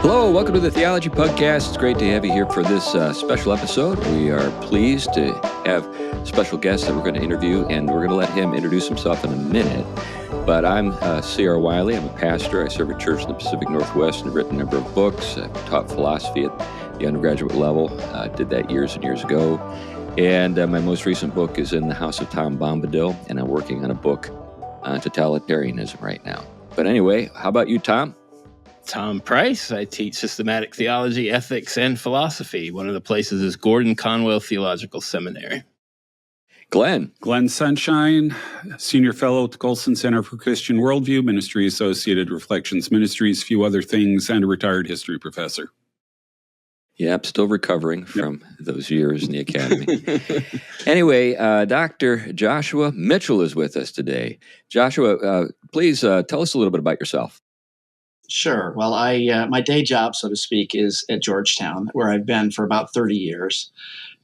Hello, welcome to the Theology Pugcast. It's great to have you here for this special episode. We are pleased to have a special guest that we're going to interview, and we're going to let him introduce himself in a minute. But I'm C.R. Wiley. I'm a pastor. I serve a church in the Pacific Northwest and have written a number of books. I've taught philosophy at the undergraduate level. Did that years and years ago. And my most recent book is in the house of Tom Bombadil, and I'm working on a book on totalitarianism right now. But anyway, how about you, Tom? Tom Price. I teach systematic theology, ethics, and philosophy. One of the places is Gordon Conwell Theological Seminary. Glenn Sunshine, Senior Fellow at the Colson Center for Christian Worldview, Ministry Associated Afflictions Ministries, few other things, and a retired history professor. Yep, still recovering from those years in the academy. Anyway, Dr. Joshua Mitchell is with us today. Joshua, please tell us a little bit about yourself. Sure. Well, my day job, so to speak, is at Georgetown, where I've been for about 30 years.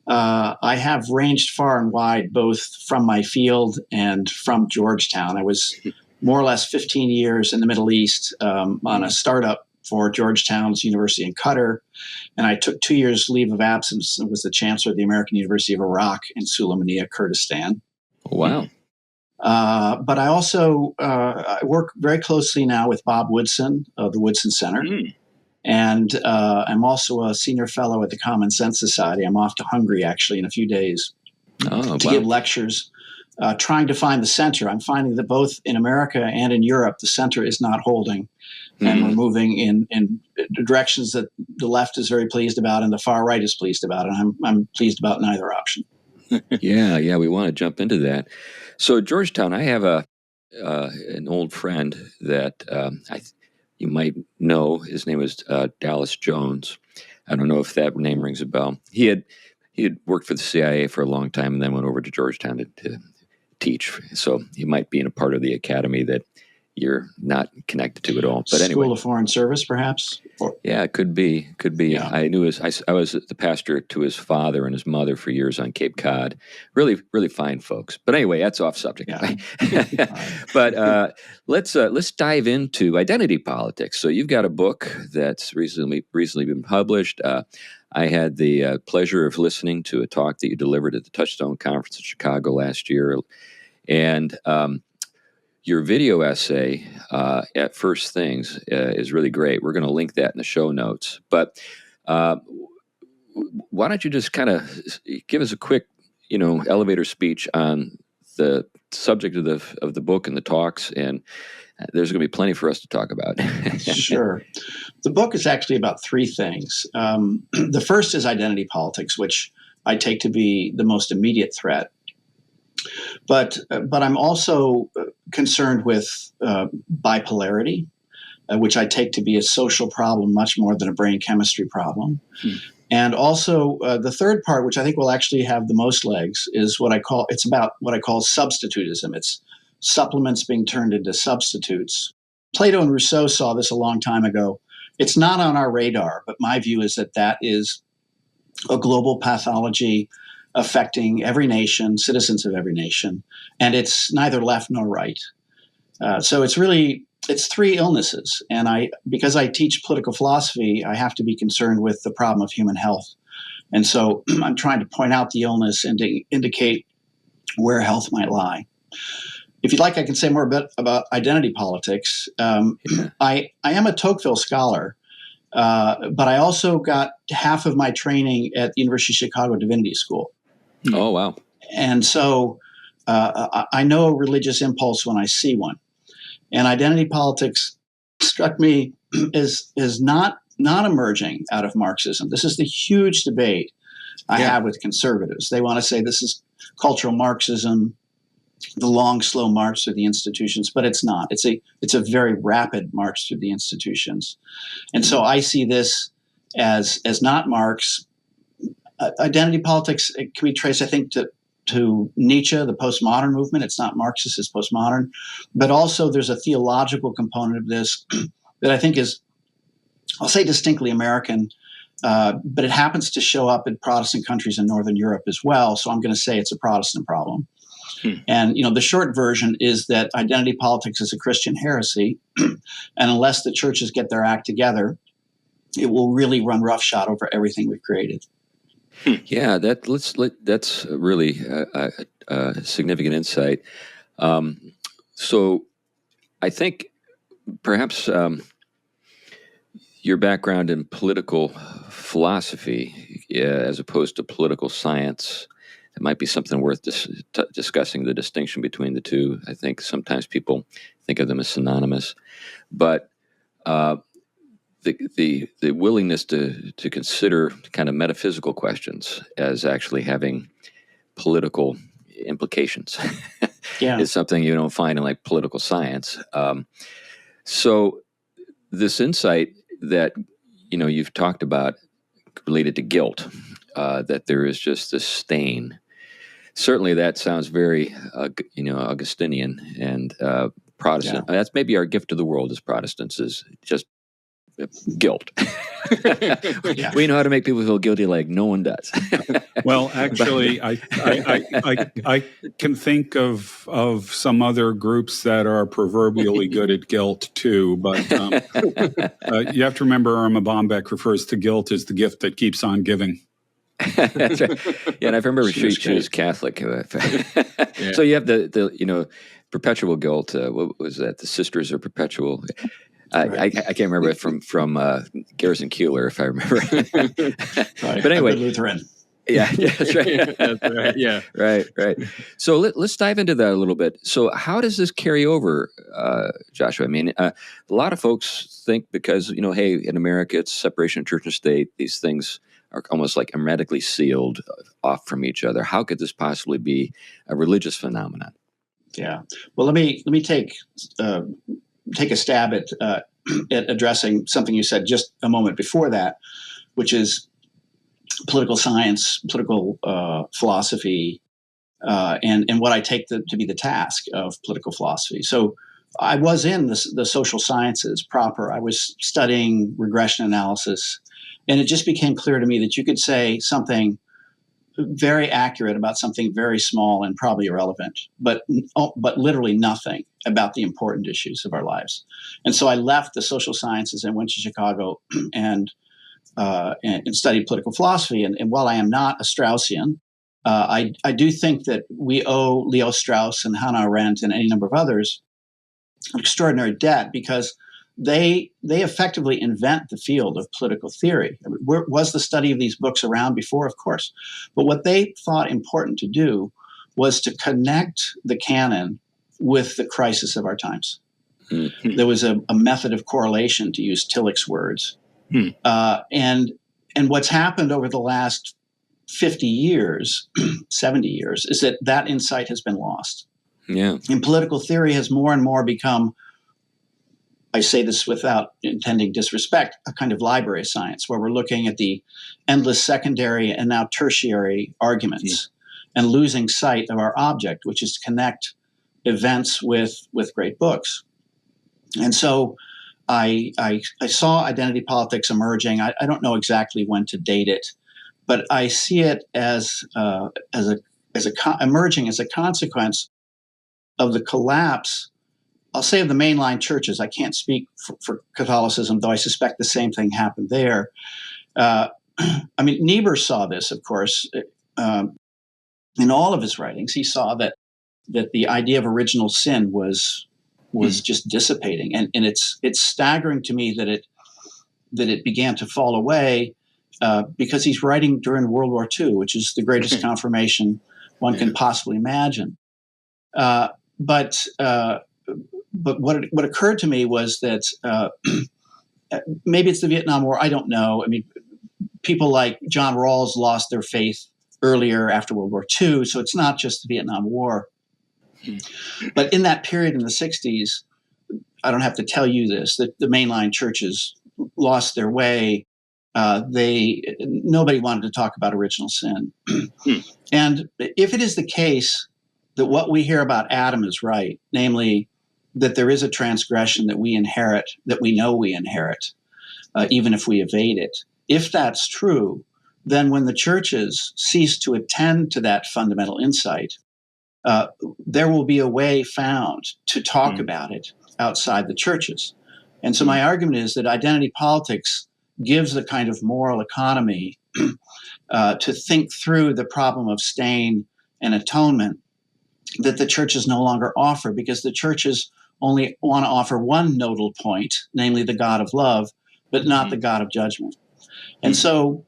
I have ranged far and wide, both from my field and from Georgetown. I was more or less 15 years in the Middle East on a startup for Georgetown's University in Qatar, and I took 2 years leave of absence and was the chancellor of the American University of Iraq in Sulaymaniyah, Kurdistan. Wow. But I also I work very closely now with Bob Woodson of the Woodson Center. And I'm also a senior fellow at the Common Sense Society. I'm off to Hungary, actually, in a few days to give lectures, trying to find the center. I'm finding that both in America and in Europe, the center is not holding. And we're moving in directions that the left is very pleased about and the far right is pleased about. And I'm pleased about neither option. Yeah, we want to jump into that. So Georgetown, I have an old friend that you might know. His name was Dallas Jones. I don't know if that name rings a bell. He had worked for the CIA for a long time and then went over to Georgetown to teach. So he might be in a part of the academy that you're not connected to at all. But anyway, School of Foreign Service, perhaps? Yeah, it could be. Yeah. I knew I was the pastor to his father and his mother for years on Cape Cod. Really, really fine folks. But anyway, that's off subject. Yeah. But let's dive into identity politics. So you've got a book that's recently been published. I had the pleasure of listening to a talk that you delivered at the Touchstone Conference in Chicago last year, and your video essay at First Things is really great. We're going to link that in the show notes. But why don't you just kind of give us a quick, elevator speech on the subject of the book and the talks, and there's going to be plenty for us to talk about. Sure. The book is actually about three things. The first is identity politics, which I take to be the most immediate threat. But I'm also concerned with bipolarity, which I take to be a social problem much more than a brain chemistry problem. And also the third part, which I think will actually have the most legs, is it's about what I call substitutism. It's supplements being turned into substitutes. Plato and Rousseau saw this a long time ago. It's not on our radar, but my view is that is a global pathology affecting every nation, citizens of every nation, and it's neither left nor right. So it's three illnesses, and because I teach political philosophy, I have to be concerned with the problem of human health, and so I'm trying to point out the illness and to indicate where health might lie. If you'd like, I can say more a bit about identity politics. I am a Tocqueville scholar, but I also got half of my training at the University of Chicago Divinity School. Oh, wow. And so I know a religious impulse when I see one. And identity politics struck me as not emerging out of Marxism. This is the huge debate I have with conservatives. They want to say this is cultural Marxism, the long, slow march through the institutions, but it's not. It's a very rapid march through the institutions. And so I see this as not Marx. Identity politics can be traced, I think, to Nietzsche, the postmodern movement. It's not Marxist, it's postmodern. But also there's a theological component of this that I think is, I'll say distinctly American, but it happens to show up in Protestant countries in Northern Europe as well. So I'm going to say it's a Protestant problem. And, the short version is that identity politics is a Christian heresy. And unless the churches get their act together, it will really run roughshod over everything we've created. Yeah, that's really a significant insight. So I think perhaps your background in political philosophy, as opposed to political science, it might be something worth discussing the distinction between the two. I think sometimes people think of them as synonymous, but the willingness to consider kind of metaphysical questions as actually having political implications Yeah. is something you don't find in like political science. So this insight that you've talked about related to guilt, that there is just this stain. Certainly, that sounds very Augustinian and Protestant. Yeah. That's maybe our gift to the world as Protestants, is just guilt. Yeah. We know how to make people feel guilty like no one does. Well, actually, I can think of some other groups that are proverbially good at guilt too. But you have to remember, Irma Bombeck refers to guilt as the gift that keeps on giving. That's right. Yeah, and I remember she was Catholic. So you have the perpetual guilt. What was that? The sisters are perpetual. I can't remember it from Garrison Keillor, if I remember. Right. But anyway, Lutheran. Yeah, that's right. That's right. Yeah. Right. So let's dive into that a little bit. So how does this carry over, Joshua? I mean, a lot of folks think because, hey, in America, it's separation of church and state. These things are almost like hermetically sealed off from each other. How could this possibly be a religious phenomenon? Yeah. Well, let me take a stab at addressing something you said just a moment before that, which is political science, political philosophy, and what I take to be the task of political philosophy. So I was in the social sciences proper. I was studying regression analysis, and it just became clear to me that you could say something very accurate about something very small and probably irrelevant, but literally nothing about the important issues of our lives. And so I left the social sciences and went to Chicago and studied political philosophy. And while I am not a Straussian, I do think that we owe Leo Strauss and Hannah Arendt and any number of others an extraordinary debt, because they effectively invent the field of political theory. I mean, was the study of these books around before? Of course. But what they thought important to do was to connect the canon with the crisis of our times. Mm-hmm. There was a method of correlation, to use Tillich's words. And what's happened over the last 50 years, 70 years, is that insight has been lost. Yeah. And political theory has more and more become, I say this without intending disrespect, a kind of library of science, where we're looking at the endless secondary and now tertiary arguments and losing sight of our object, which is to connect events with great books. And so I saw identity politics emerging. I don't know exactly when to date it, but I see it as emerging as a consequence of the collapse, I'll say, of the mainline churches. I can't speak for Catholicism, though I suspect the same thing happened there. I mean, Niebuhr saw this, of course, in all of his writings. He saw that the idea of original sin was just dissipating, and it's staggering to me that it began to fall away because he's writing during World War II, which is the greatest confirmation one can possibly imagine. But what occurred to me was that maybe it's the Vietnam War. I don't know. I mean, people like John Rawls lost their faith earlier, after World War II, so it's not just the Vietnam War. But in that period in the 60s, I don't have to tell you this, that the mainline churches lost their way. Nobody wanted to talk about original sin. And if it is the case that what we hear about Adam is right, namely that there is a transgression that we inherit, that we know we inherit, even if we evade it, if that's true, then when the churches cease to attend to that fundamental insight, there will be a way found to talk about it outside the churches. And so my argument is that identity politics gives a kind of moral economy to think through the problem of stain and atonement that the churches no longer offer, because the churches only want to offer one nodal point, namely the God of love, but not the God of judgment. And so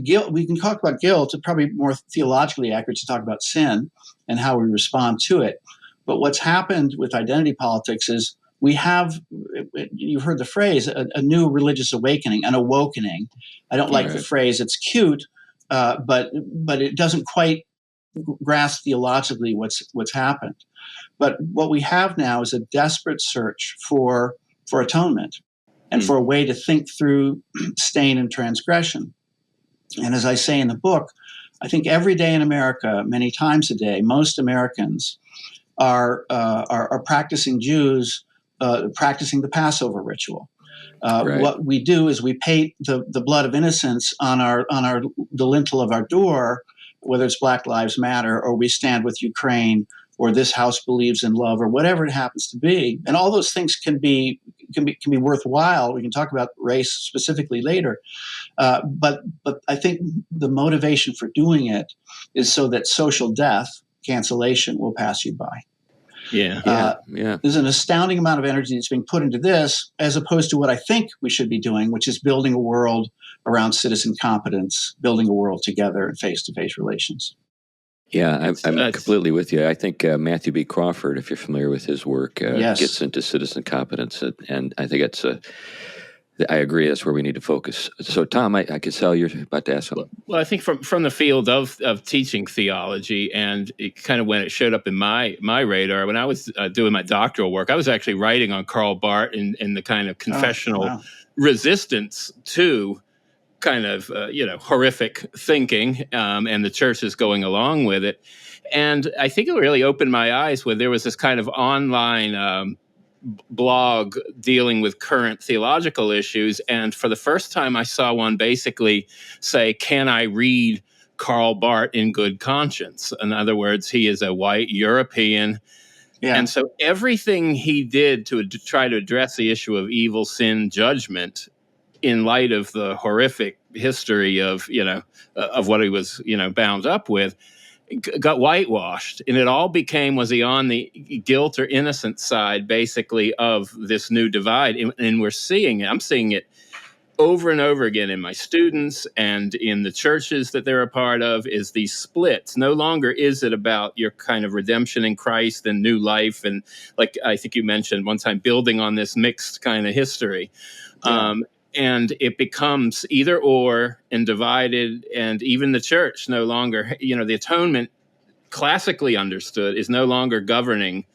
guilt, we can talk about guilt. It's probably more theologically accurate to talk about sin and how we respond to it. But what's happened with identity politics is we have, you've heard the phrase, a new religious awakening, an awokening. I don't like the phrase, it's cute, but it doesn't quite grasp theologically what's happened. But what we have now is a desperate search for atonement and for a way to think through stain and transgression. And as I say in the book, I think every day in America, many times a day, most Americans are practicing Jews, practicing the Passover ritual. What we do is we paint the blood of innocents on the lintel of our door, whether it's Black Lives Matter or we stand with Ukraine or this house believes in love or whatever it happens to be. And all those things can be worthwhile. We can talk about race specifically later. But I think the motivation for doing it is so that social death, cancellation, will pass you by. There's an astounding amount of energy that's being put into this, as opposed to what I think we should be doing, which is building a world around citizen competence, building a world together in face-to-face relations. Yeah, I'm completely with you. I think Matthew B. Crawford, if you're familiar with his work, gets into citizen competence, and I think I agree. That's where we need to focus. So, Tom, I could tell you're about to ask something. Well, I think from the field of teaching theology, and it kind of when it showed up in my radar, when I was doing my doctoral work, I was actually writing on Karl Barth and the kind of confessional resistance to kind of horrific thinking, and the churches going along with it. And I think it really opened my eyes when there was this kind of online blog dealing with current theological issues. And for the first time, I saw one basically say, can I read Karl Barth in good conscience? In other words, he is a white European. Yeah. And so everything he did to try to address the issue of evil, sin, judgment in light of the horrific history of what he was, bound up with, got whitewashed. And it all became, was he on the guilt or innocent side, basically, of this new divide? And we're seeing it. I'm seeing it over and over again in my students and in the churches that they're a part of, is these splits. No longer is it about your kind of redemption in Christ and new life. And like I think you mentioned one time, building on this mixed kind of history. Yeah. And it becomes either or and divided, and even the church no longer, the atonement classically understood is no longer governing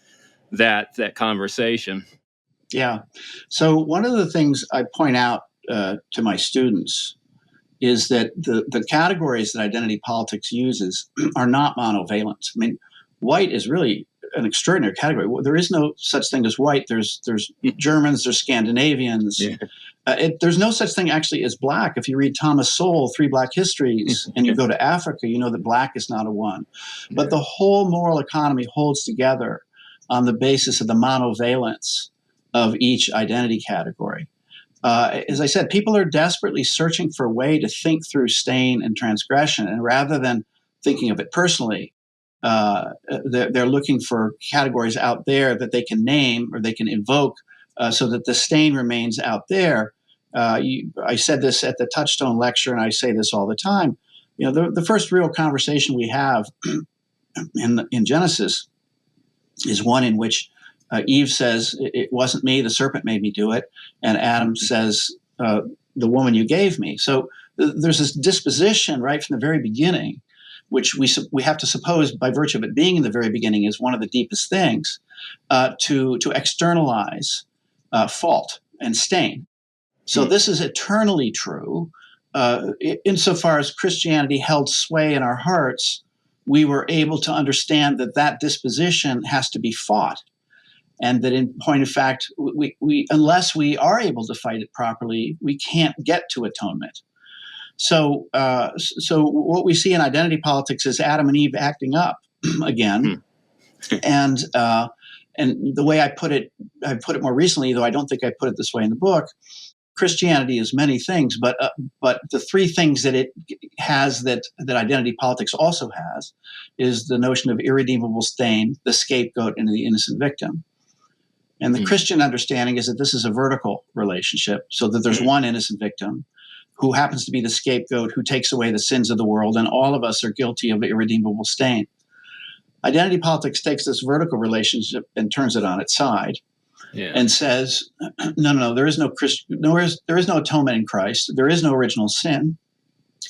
that conversation. Yeah. So one of the things I point out to my students is that the categories that identity politics uses are not monovalent. I mean, white is really an extraordinary category. There is no such thing as white. There's Germans, there's Scandinavians. Yeah. There's no such thing actually as black. If you read Thomas Sowell, 3 Black Histories, and you go to Africa, you know that black is not a one. But the whole moral economy holds together on the basis of the monovalence of each identity category. As I said, people are desperately searching for a way to think through stain and transgression, and rather than thinking of it personally, they're looking for categories out there that they can name or they can invoke, so that the stain remains out there. I said this at the Touchstone lecture, and I say this all the time. The first real conversation we have in Genesis is one in which Eve says, "It wasn't me, the serpent made me do it," and Adam says, "The woman you gave me." So there's this disposition right from the very beginning, which we have to suppose, by virtue of it being in the very beginning, is one of the deepest things, to externalize fault and stain. So this is eternally true. Insofar as Christianity held sway in our hearts, we were able to understand that disposition has to be fought. And that in point of fact, we unless we are able to fight it properly, we can't get to atonement. So what we see in identity politics is Adam and Eve acting up again. And the way I put it more recently, though I don't think I put it this way in the book, Christianity is many things, but the three things that it has that identity politics also has is the notion of irredeemable stain, the scapegoat, and the innocent victim. And the Christian understanding is that this is a vertical relationship, so that there's one innocent victim who happens to be the scapegoat who takes away the sins of the world, and all of us are guilty of irredeemable stain. Identity politics takes this vertical relationship and turns it on its side, and says, no, there is no there is no atonement in Christ. There is no original sin.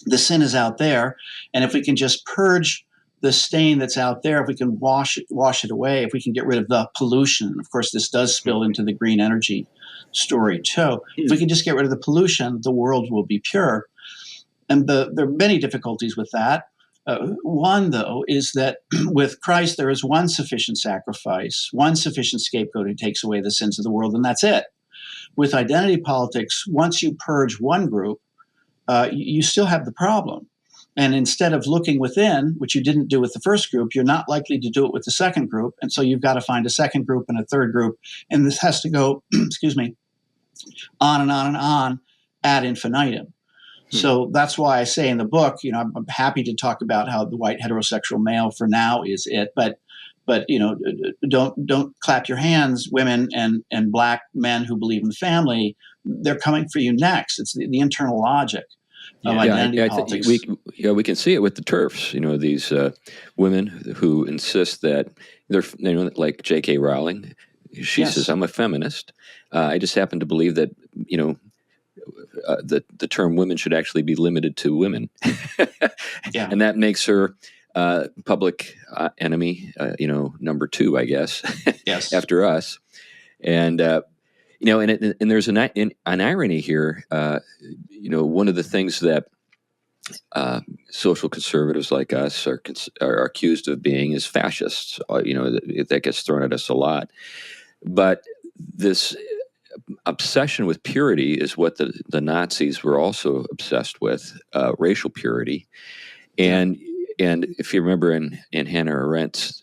The sin is out there, and if we can just purge the stain that's out there, if we can wash it away, if we can get rid of the pollution, of course, this does spill into the green energy story too. If we can just get rid of the pollution, the world will be pure. And there are many difficulties with that. One, though, is that with Christ, there is one sufficient sacrifice, one sufficient scapegoat who takes away the sins of the world, and that's it. With identity politics, once you purge one group, you still have the problem. And instead of looking within, which you didn't do with the first group, you're not likely to do it with the second group. And so you've got to find a second group and a third group. And this has to go, on and on and on ad infinitum. So that's why I say in the book, I'm happy to talk about how the white heterosexual male for now is it, but don't clap your hands, women and black men who believe in the family. They're coming for you next. It's the internal logic of identity politics. We can see it with the TERFs. These women who insist that they're, like J.K. Rowling. She says, "I'm a feminist. I just happen to believe that the term women should actually be limited to women." And that makes her public enemy, number 2, I guess, after us. And and there's an irony here. One of the things that social conservatives like us are accused of being is fascists. That gets thrown at us a lot. But this obsession with purity is what the Nazis were also obsessed with, racial purity. And if you remember in Hannah Arendt's,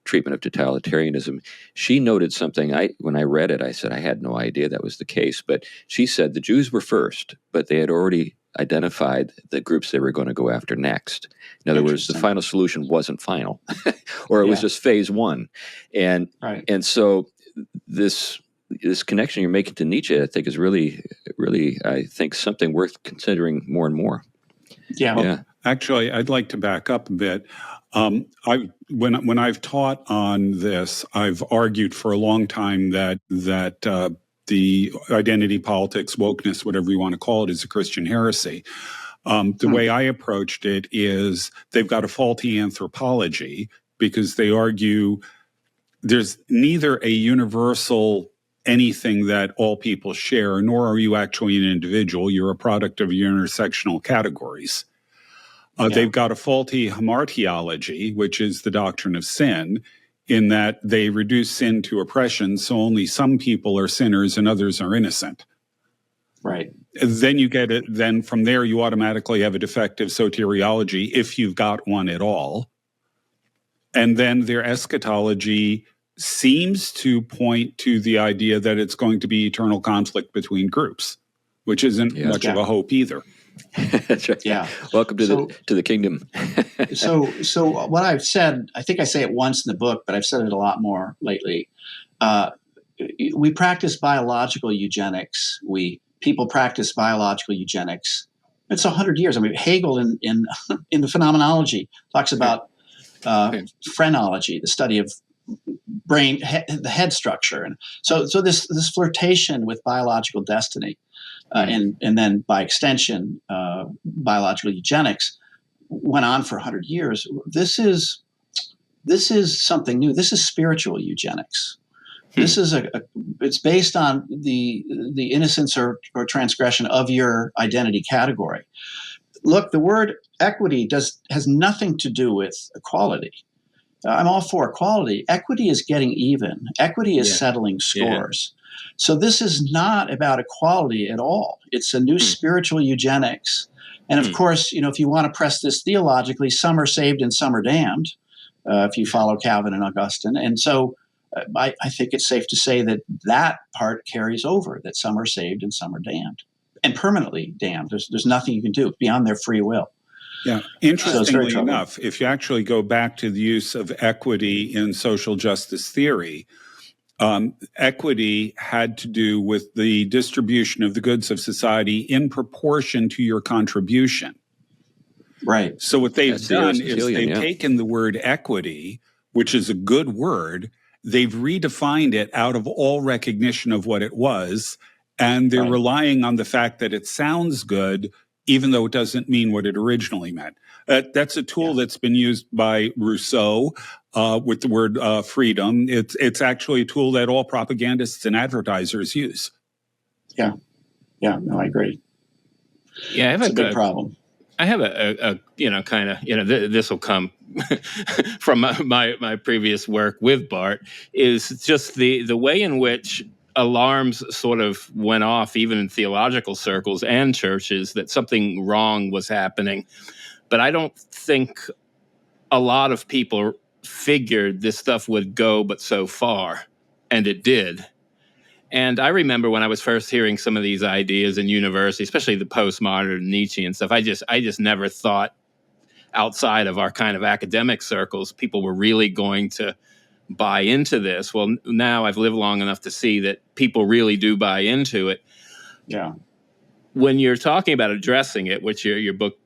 treatment of totalitarianism, she noted something. When I read it, I said I had no idea that was the case. But she said the Jews were first, but they had already identified the groups they were going to go after next. In other words, the final solution wasn't final, or it was just phase 1. And so this connection you're making to Nietzsche, I think, is really, really, I think, something worth considering more and more. Actually, I'd like to back up a bit. When I've taught on this, I've argued for a long time that the identity politics, wokeness, whatever you want to call it, is a Christian heresy. The way I approached it is they've got a faulty anthropology because they argue there's neither a universal anything that all people share, nor are you actually an individual. You're a product of your intersectional categories. They've got a faulty hamartiology, which is the doctrine of sin, in that they reduce sin to oppression, so only some people are sinners and others are innocent. Right. Then you get it. Then from there, you automatically have a defective soteriology, if you've got one at all. And then their eschatology seems to point to the idea that it's going to be eternal conflict between groups, which isn't much of a hope either. That's right. Yeah. Welcome to the kingdom. So what I've said, I think I say it once in the book, but I've said it a lot more lately. We practice biological eugenics. People practice biological eugenics. It's 100 years. I mean, Hegel in the Phenomenology talks about phrenology, the study of brain, the head structure, and so this flirtation with biological destiny. And then by extension, biological eugenics went on for 100 years. This is something new. This is spiritual eugenics. This is it's based on the innocence or transgression of your identity category. Look, the word equity has nothing to do with equality. I'm all for equality. Equity is getting even. Equity is settling scores. So this is not about equality at all. It's a new spiritual eugenics. And of course, if you want to press this theologically, some are saved and some are damned, if you follow Calvin and Augustine. And so I think it's safe to say that part carries over, that some are saved and some are damned, and permanently damned. There's nothing you can do beyond their free will. Yeah. Interestingly enough, if you actually go back to the use of equity in social justice theory, equity had to do with the distribution of the goods of society in proportion to your contribution. Right. So what they've done is they've taken the word equity, which is a good word, they've redefined it out of all recognition of what it was, and they're relying on the fact that it sounds good, even though it doesn't mean what it originally meant. That's a tool that's been used by Rousseau with the word freedom. It's actually a tool that all propagandists and advertisers use. Yeah. No, I agree. Yeah, it's a big problem. I have a kind of, this will come from my previous work with Bart, is just the way in which alarms sort of went off, even in theological circles and churches, that something wrong was happening. But I don't think a lot of people figured this stuff would go but so far, and it did. And I remember when I was first hearing some of these ideas in university, especially the postmodern Nietzschean stuff, I just never thought outside of our kind of academic circles people were really going to buy into this. Well, now I've lived long enough to see that people really do buy into it. Yeah. When you're talking about addressing it, which your book,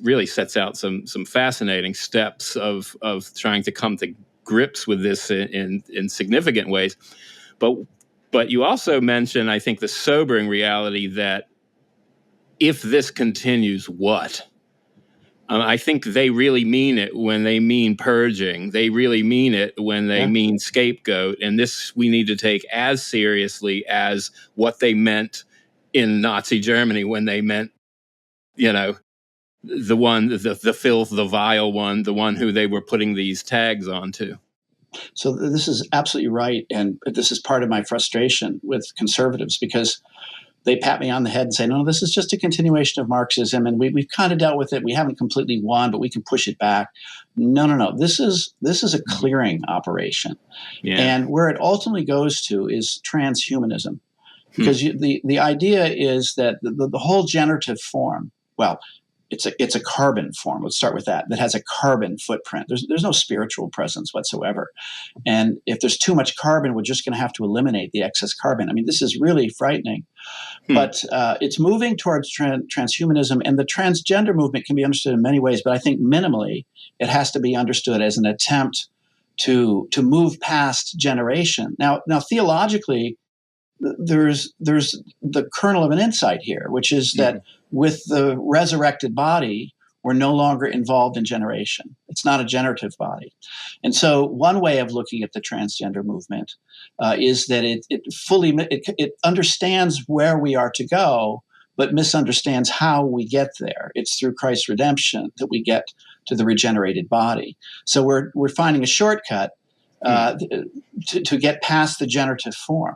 really sets out some fascinating steps of trying to come to grips with this in significant ways. But you also mention, I think, the sobering reality that if this continues, what? I think they really mean it when they mean purging. They really mean it when they mean scapegoat. And this we need to take as seriously as what they meant in Nazi Germany when they meant, the one, the filth, the vile one, the one who they were putting these tags onto. So this is absolutely right. And this is part of my frustration with conservatives, because they pat me on the head and say, no, this is just a continuation of Marxism, and we've kind of dealt with it. We haven't completely won, but we can push it back. No. This is a clearing operation. Yeah. And where it ultimately goes to is transhumanism. Because the idea is that the whole generative form, well, it's a carbon form. Let's start with that has a carbon footprint. There's no spiritual presence whatsoever. And if there's too much carbon, we're just going to have to eliminate the excess carbon. I mean, this is really frightening. But it's moving towards transhumanism, and the transgender movement can be understood in many ways, but I think minimally it has to be understood as an attempt to move past generation. Now theologically, there's the kernel of an insight here, which is that with the resurrected body, we're no longer involved in generation. It's not a generative body. And so one way of looking at the transgender movement is that it fully understands where we are to go, but misunderstands how we get there. It's through Christ's redemption that we get to the regenerated body. So we're finding a shortcut to get past the generative form.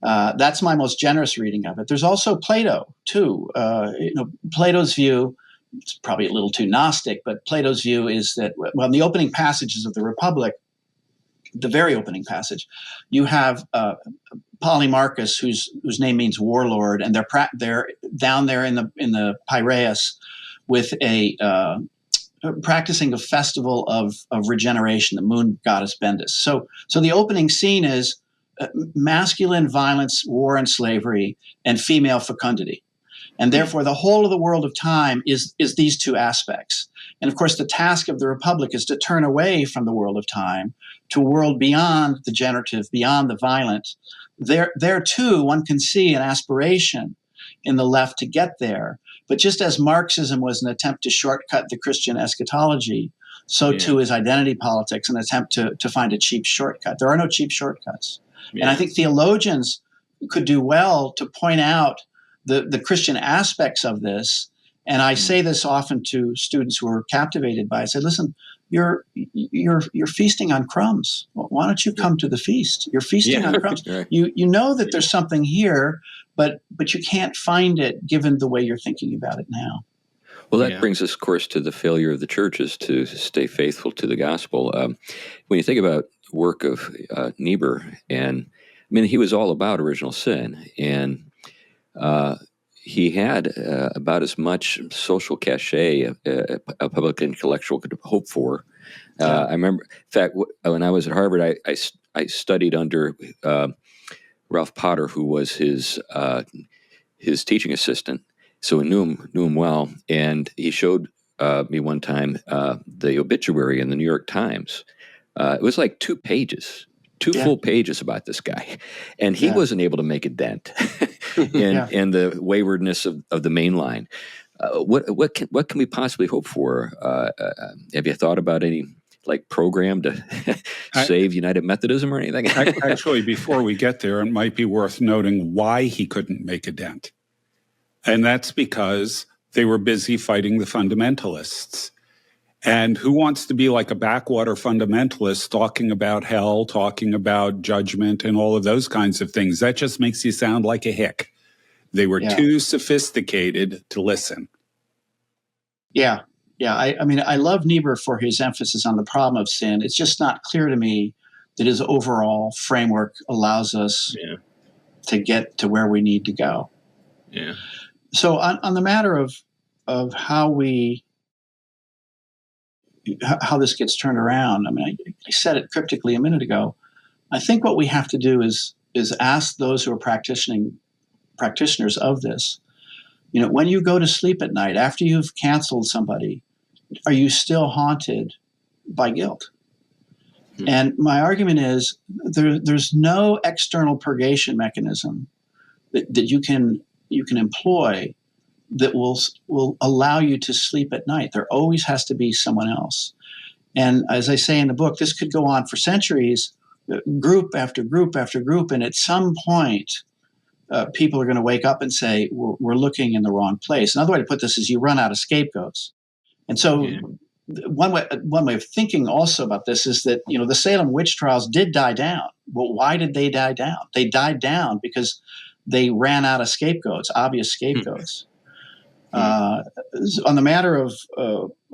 That's my most generous reading of it. There's also Plato, too. Plato's view, it's probably a little too Gnostic, but Plato's view is that, well, in the opening passages of the Republic, the very opening passage, you have Polemarchus, whose name means warlord, and they're down there in the Piraeus with practicing a festival of regeneration, the moon goddess Bendis. So the opening scene is masculine violence, war and slavery, and female fecundity. And therefore, the whole of the world of time is these two aspects. And of course, the task of the Republic is to turn away from the world of time to a world beyond the generative, beyond the violent. There too, one can see an aspiration in the left to get there. But just as Marxism was an attempt to shortcut the Christian eschatology, so too is identity politics an attempt to find a cheap shortcut. There are no cheap shortcuts. Yeah. And I think theologians could do well to point out the Christian aspects of this. And I say this often to students who are captivated by it. I say, listen, you're feasting on crumbs. Well, why don't you come to the feast? You're feasting on crumbs. Right. You know that there's something here, but you can't find it given the way you're thinking about it now. Well, that brings us, of course, to the failure of the churches to stay faithful to the gospel. When you think about work of Niebuhr, and I mean, he was all about original sin, and he had about as much social cachet a public intellectual could hope for. I remember, in fact, when I was at Harvard, I studied under Ralph Potter, who was his teaching assistant, so I knew him well, and he showed me one time the obituary in the New York Times. It was like 2 pages. Full pages about this guy, and he wasn't able to make a dent in the waywardness of the main line. What can we possibly hope for? Have you thought about any program to save United Methodism or anything? Actually, before we get there, it might be worth noting why he couldn't make a dent, and that's because they were busy fighting the fundamentalists. And who wants to be like a backwater fundamentalist talking about hell, talking about judgment, and all of those kinds of things? That just makes you sound like a hick. They were too sophisticated to listen. Yeah. I mean, I love Niebuhr for his emphasis on the problem of sin. It's just not clear to me that his overall framework allows us to get to where we need to go. Yeah. So on the matter of how this gets turned around, I mean, I said it cryptically a minute ago. I think what we have to do is ask those who are practitioners of this, when you go to sleep at night after you've canceled somebody, are you still haunted by guilt? And my argument is there's no external purgation mechanism that you can employ that will allow you to sleep at night. There always has to be someone else. And as I say in the book, this could go on for centuries, group after group after group. And at some point, people are going to wake up and say, we're looking in the wrong place. Another way to put this is you run out of scapegoats. And so one way of thinking also about this is that, the Salem witch trials did die down. Well, why did they die down? They died down because they ran out of scapegoats, obvious scapegoats. On the matter of,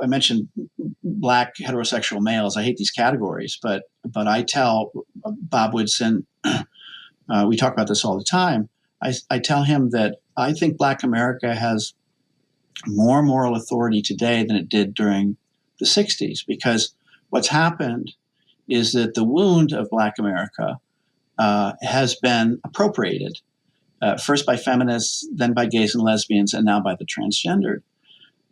I mentioned black heterosexual males. I hate these categories, but I tell Bob Woodson, we talk about this all the time. I tell him that I think Black America has more moral authority today than it did during the 60s, because what's happened is that the wound of Black America has been appropriated. First by feminists, then by gays and lesbians, and now by the transgendered.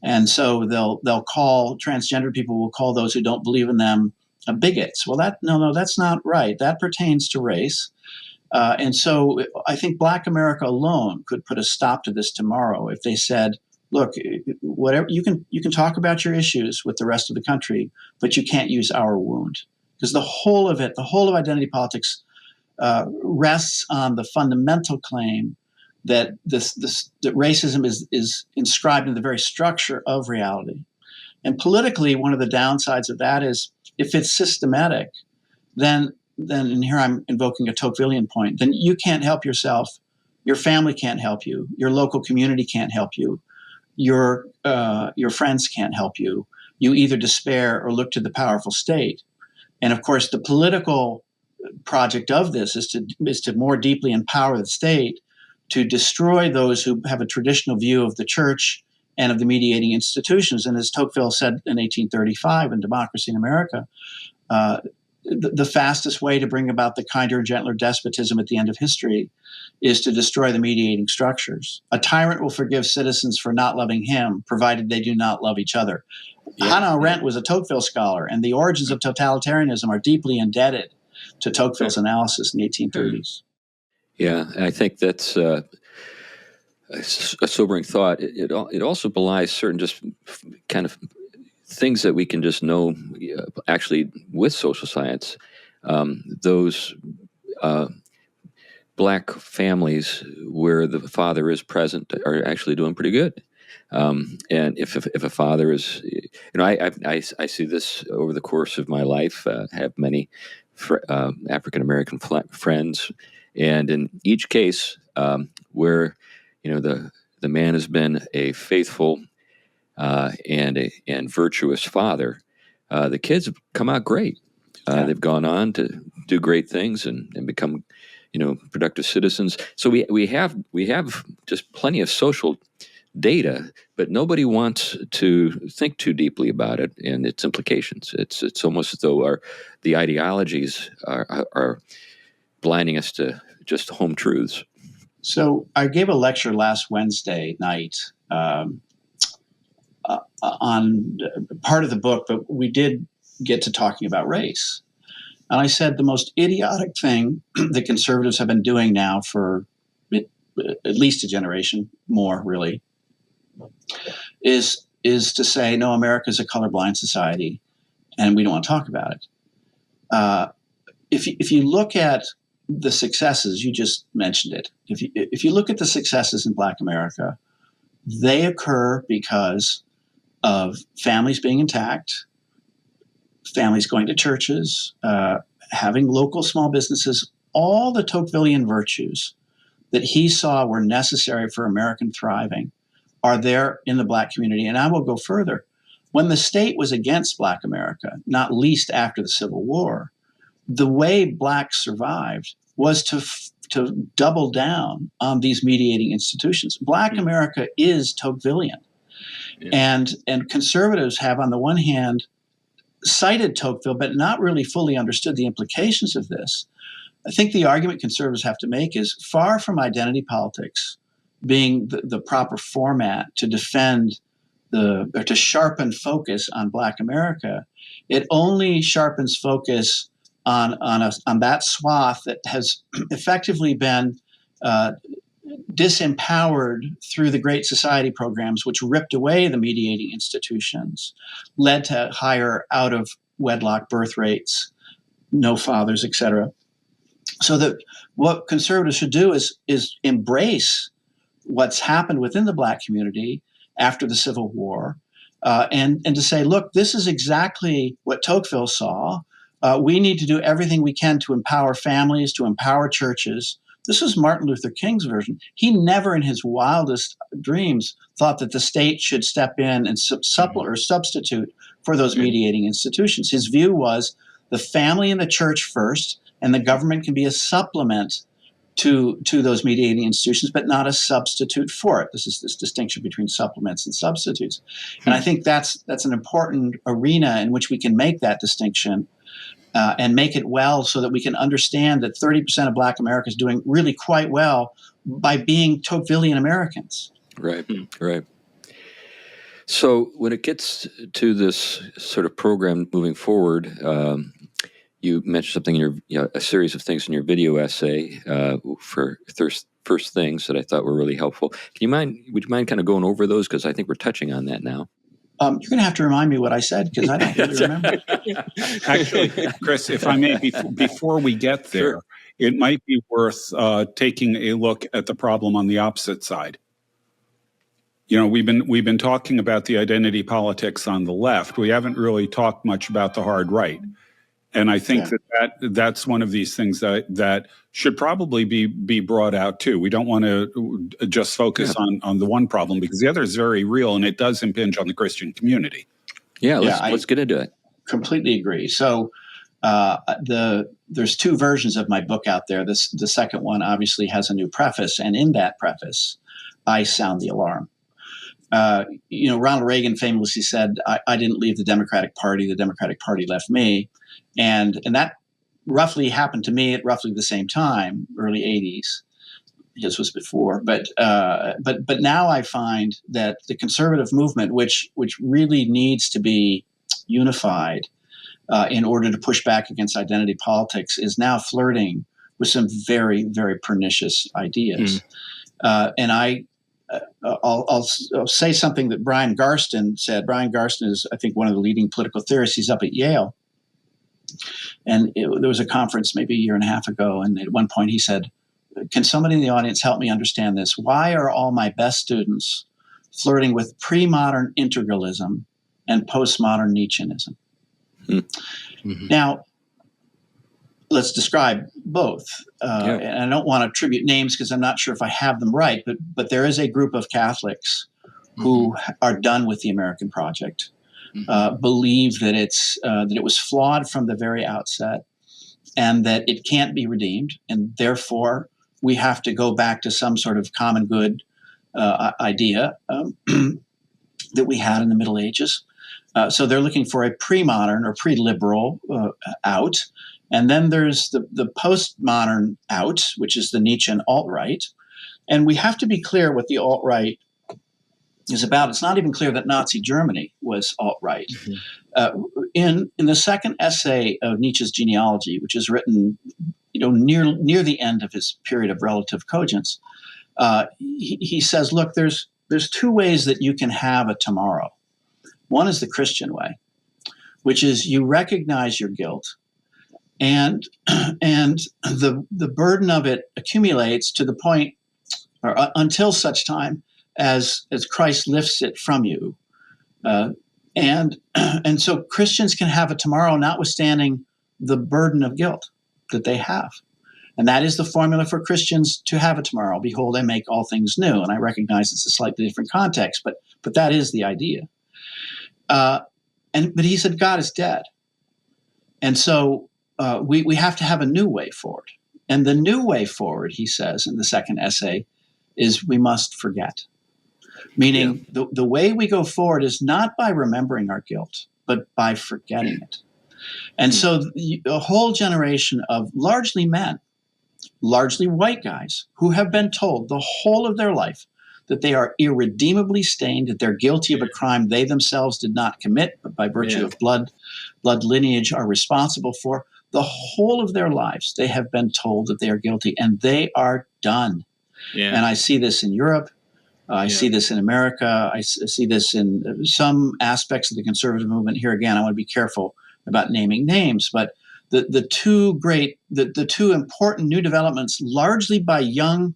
And so they'll call transgender people will call those who don't believe in them bigots. Well, that's not right. That pertains to race. And so I think Black America alone could put a stop to this tomorrow if they said, look, whatever you can talk about your issues with the rest of the country, but you can't use our wound, because the whole of identity politics rests on the fundamental claim that that racism is inscribed in the very structure of reality. And politically, one of the downsides of that is if it's systematic, then and here I'm invoking a Tocquevillian point, then you can't help yourself, your family can't help you, your local community can't help you, your friends can't help you. You either despair or look to the powerful state. And of course, the political project of this is to more deeply empower the state to destroy those who have a traditional view of the church and of the mediating institutions. And as Tocqueville said in 1835 in Democracy in America, the fastest way to bring about the kinder and gentler despotism at the end of history is to destroy the mediating structures. A tyrant will forgive citizens for not loving him, provided they do not love each other. Hannah Arendt was a Tocqueville scholar, and the origins of totalitarianism are deeply indebted to Tocqueville's analysis in the 1830s. Yeah, I think that's a sobering thought. It also belies certain just kind of things that we can just know actually with social science. Those Black families where the father is present are actually doing pretty good. And if a father is, I see this over the course of my life. Have many African American friends, and in each case where the man has been a faithful and virtuous father, the kids come out great. They've gone on to do great things and become, productive citizens. So we have just plenty of social data, but nobody wants to think too deeply about it and its implications. It's almost as though the ideologies are blinding us to just home truths. So I gave a lecture last Wednesday night on part of the book, but we did get to talking about race. And I said the most idiotic thing that conservatives have been doing now for at least a generation, more really, is to say, no, America is a colorblind society, and we don't want to talk about it. If you look at the successes, you just mentioned it. If you look at the successes in Black America, they occur because of families being intact, families going to churches, having local small businesses, all the Tocquevillian virtues that he saw were necessary for American thriving are there in the Black community. And I will go further. When the state was against Black America, not least after the Civil War, the way Blacks survived was to double down on these mediating institutions. Black America is Tocquevillian. Yeah. And conservatives have, on the one hand, cited Tocqueville, but not really fully understood the implications of this. I think the argument conservatives have to make is far from identity politics being the proper format to defend or to sharpen focus on Black America. It only sharpens focus on that swath that has effectively been disempowered through the Great Society programs, which ripped away the mediating institutions, led to higher out-of-wedlock birth rates, no fathers, etc. So that what conservatives should do is embrace what's happened within the Black community after the Civil War, and to say, look, this is exactly what Tocqueville saw. We need to do everything we can to empower families, to empower churches. This is Martin Luther King's version. He never in his wildest dreams thought that the state should step in and supplement or substitute for those mediating institutions. His view was the family and the church first, and the government can be a supplement to those mediating institutions, but not a substitute for it. This is this distinction between supplements and substitutes. And I think that's an important arena in which we can make that distinction and make it well, so that we can understand that 30% of Black America is doing really quite well by being Tocquevillian Americans. Right, right. So when it gets to this sort of program moving forward, you mentioned something in a series of things in your video essay for first things that I thought were really helpful. Would you mind kind of going over those? Because I think we're touching on that now. You're going to have to remind me what I said, because I don't really remember. Actually, Chris, if I may, before we get there, sure, it might be worth taking a look at the problem on the opposite side. We've been talking about the identity politics on the left. We haven't really talked much about the hard right. And I think that's one of these things that should probably be brought out too. We don't want to just focus on the one problem, because the other is very real and it does impinge on the Christian community. Let's get into it. Completely agree. So there's two versions of my book out there. The second one obviously has a new preface, and in that preface, I sound the alarm. Ronald Reagan famously said, I didn't leave the Democratic Party left me. And that roughly happened to me at roughly the same time, early 80s. His was before. But now I find that the conservative movement, which really needs to be unified in order to push back against identity politics, is now flirting with some very, very pernicious ideas. And I'll say something that Brian Garston said. Brian Garston is, I think, one of the leading political theorists. He's up at Yale. And there was a conference maybe a year and a half ago, and at one point he said, can somebody in the audience help me understand this? Why are all my best students flirting with pre-modern integralism and postmodern Nietzscheanism? Mm-hmm. Now, let's describe both. And I don't want to attribute names because I'm not sure if I have them right, but there is a group of Catholics who are done with the American project. believe that it was flawed from the very outset, and that it can't be redeemed, and therefore we have to go back to some sort of common good idea that we had in the Middle Ages. So they're looking for a pre-modern or pre-liberal out. And then there's the postmodern out, which is the Nietzschean alt-right. And we have to be clear what the alt-right is about. It's not even clear that Nazi Germany was alt-right. In the second essay of Nietzsche's genealogy, which is written near the end of his period of relative cogence, he says, look, there's two ways that you can have a tomorrow. One is the Christian way, which is you recognize your guilt, and the burden of it accumulates to the point, or until such time as Christ lifts it from you, and so Christians can have a tomorrow, notwithstanding the burden of guilt that they have. And that is the formula for Christians to have a tomorrow. Behold, I make all things new. And I recognize it's a slightly different context, but that is the idea. But he said God is dead, and so we have to have a new way forward. And the new way forward, he says in the second essay, is we must forget. Meaning the way we go forward is not by remembering our guilt, but by forgetting it. And so a whole generation of largely men, largely white guys, who have been told the whole of their life that they are irredeemably stained, that they're guilty of a crime they themselves did not commit, but by virtue of blood lineage are responsible for. The whole of their lives, they have been told that they are guilty, and they are done. Yeah. And I see this in Europe. I see this in America. I see this in some aspects of the conservative movement. Here again, I want to be careful about naming names, but the two important new developments, largely by young,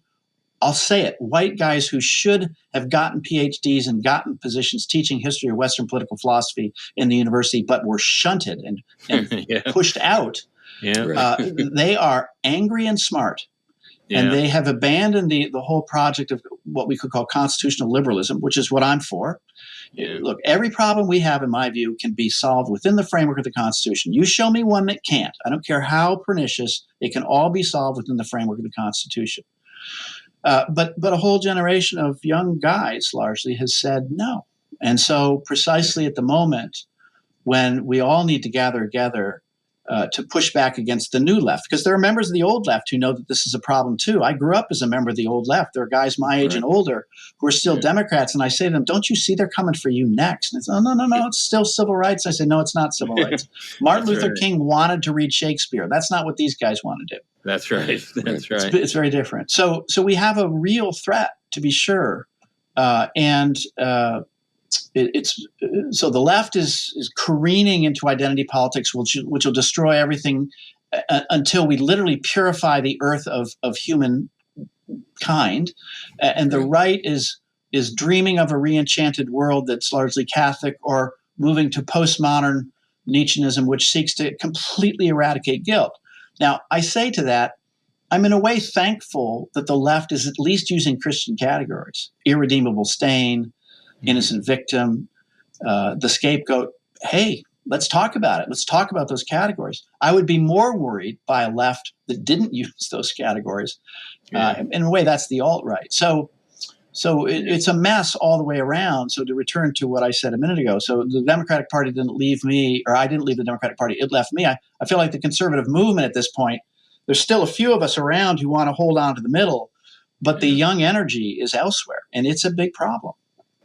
I'll say it, white guys who should have gotten PhDs and gotten positions teaching history or Western political philosophy in the university, but were shunted and pushed out. They are angry and smart. And they have abandoned the whole project of what we could call constitutional liberalism, which is what I'm for. Look, every problem we have, in my view, can be solved within the framework of the Constitution. You show me one that can't. I don't care how pernicious. It can all be solved within the framework of the Constitution. But a whole generation of young guys largely has said no. And so precisely at the moment when we all need to gather together to push back against the new left, because there are members of the old left who know that this is a problem too. I grew up as a member of the old left. There are guys my age and older who are still Democrats, and I say to them, don't you see they're coming for you next? And they say, oh, no, it's still civil rights. I say, no, it's not civil rights. Martin Luther King wanted to read Shakespeare. That's not what these guys want to do. That's right. That's right. It's very different. So we have a real threat, to be sure, so the left is careening into identity politics, which will destroy everything until we literally purify the earth of human kind, and the right is dreaming of a re-enchanted world that's largely Catholic, or moving to postmodern Nietzscheanism, which seeks to completely eradicate guilt. Now, I say to that, I'm in a way thankful that the left is at least using Christian categories: irredeemable stain, innocent victim, the scapegoat. Hey, let's talk about it. Let's talk about those categories. I would be more worried by a left that didn't use those categories. In a way, that's the alt-right. So it's a mess all the way around. So to return to what I said a minute ago, so the Democratic Party didn't leave me, or I didn't leave the Democratic Party. It left me. I feel like the conservative movement at this point, there's still a few of us around who want to hold on to the middle, but the young energy is elsewhere, and it's a big problem.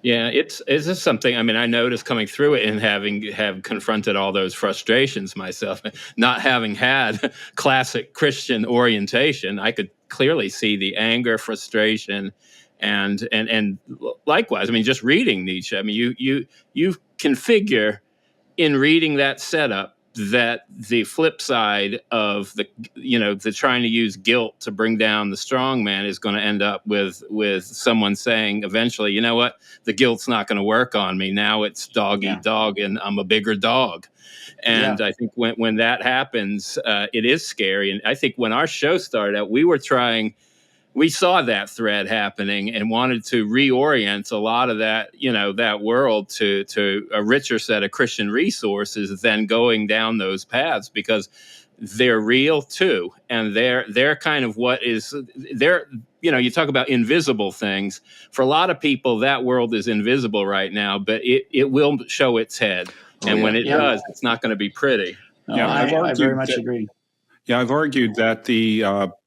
Yeah, it's just something. I mean, I noticed coming through it and have confronted all those frustrations myself, not having had classic Christian orientation. I could clearly see the anger, frustration, and likewise. I mean, just reading Nietzsche. I mean, you can figure in reading that setup that the flip side of the trying to use guilt to bring down the strong man is going to end up with someone saying eventually, you know what, the guilt's not going to work on me. Now it's dog eat dog, and I'm a bigger dog. And I think when that happens, it is scary. And I think when our show started out, we we saw that thread happening and wanted to reorient a lot of that, that world to a richer set of Christian resources than going down those paths, because they're real too. And they're kind of you talk about invisible things. For a lot of people, that world is invisible right now, but it will show its head. And when it does, it's not going to be pretty. I very much agree. Yeah, I've argued that the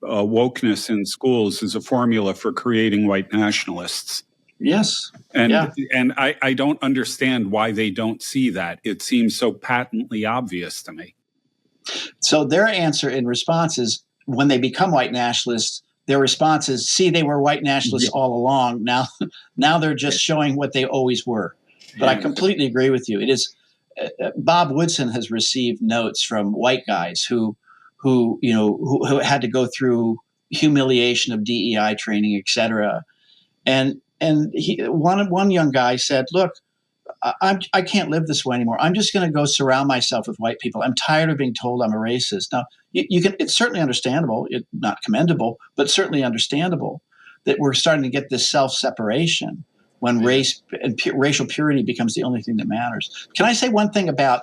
wokeness in schools is a formula for creating white nationalists. Yes. And I don't understand why they don't see that. It seems so patently obvious to me. So their answer in response is, when they become white nationalists, their response is, see, they were white nationalists all along. Now they're just showing what they always were. But I completely agree with you. It is Bob Woodson has received notes from white guys who had to go through humiliation of DEI training, et cetera. And one young guy said, look, I can't live this way anymore. I'm just going to go surround myself with white people. I'm tired of being told I'm a racist. Now, it's certainly understandable, not commendable, but certainly understandable that we're starting to get this self-separation when race and racial purity becomes the only thing that matters. Can I say one thing about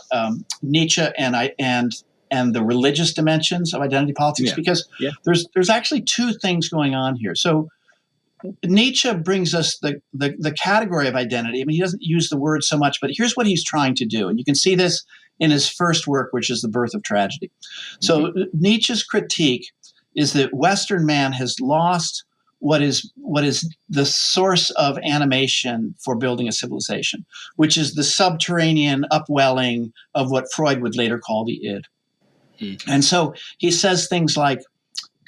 Nietzsche and the religious dimensions of identity politics? Because there's actually two things going on here. So Nietzsche brings us the category of identity. I mean, he doesn't use the word so much, but here's what he's trying to do. And you can see this in his first work, which is The Birth of Tragedy. So Nietzsche's critique is that Western man has lost what is the source of animation for building a civilization, which is the subterranean upwelling of what Freud would later call the id. And so he says things like,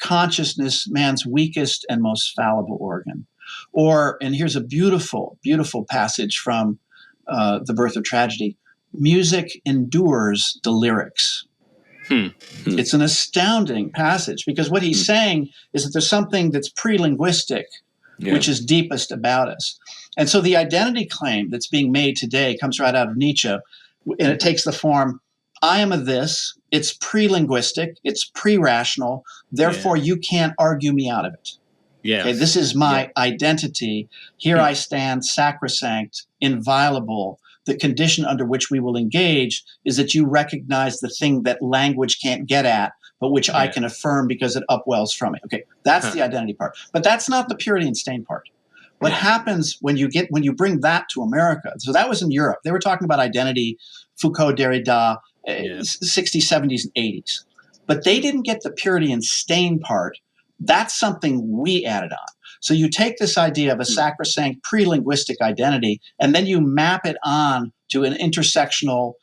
consciousness, man's weakest and most fallible organ. And here's a beautiful, beautiful passage from The Birth of Tragedy. Music endures the lyrics. It's an astounding passage, because what he's saying is that there's something that's pre-linguistic, which is deepest about us. And so the identity claim that's being made today comes right out of Nietzsche, and it takes the form, I am a this, it's pre-linguistic, it's pre-rational, therefore you can't argue me out of it. Okay, this is my identity. Here I stand, sacrosanct, inviolable. The condition under which we will engage is that you recognize the thing that language can't get at, but which I can affirm because it upwells from it. Okay, that's the identity part. But that's not the purity and stain part. What happens when you bring that to America? So that was in Europe. They were talking about identity, Foucault, Derrida, 60s, 70s, and 80s. But they didn't get the purity and stain part. That's something we added on. So you take this idea of a sacrosanct pre-linguistic identity, and then you map it on to an intersectional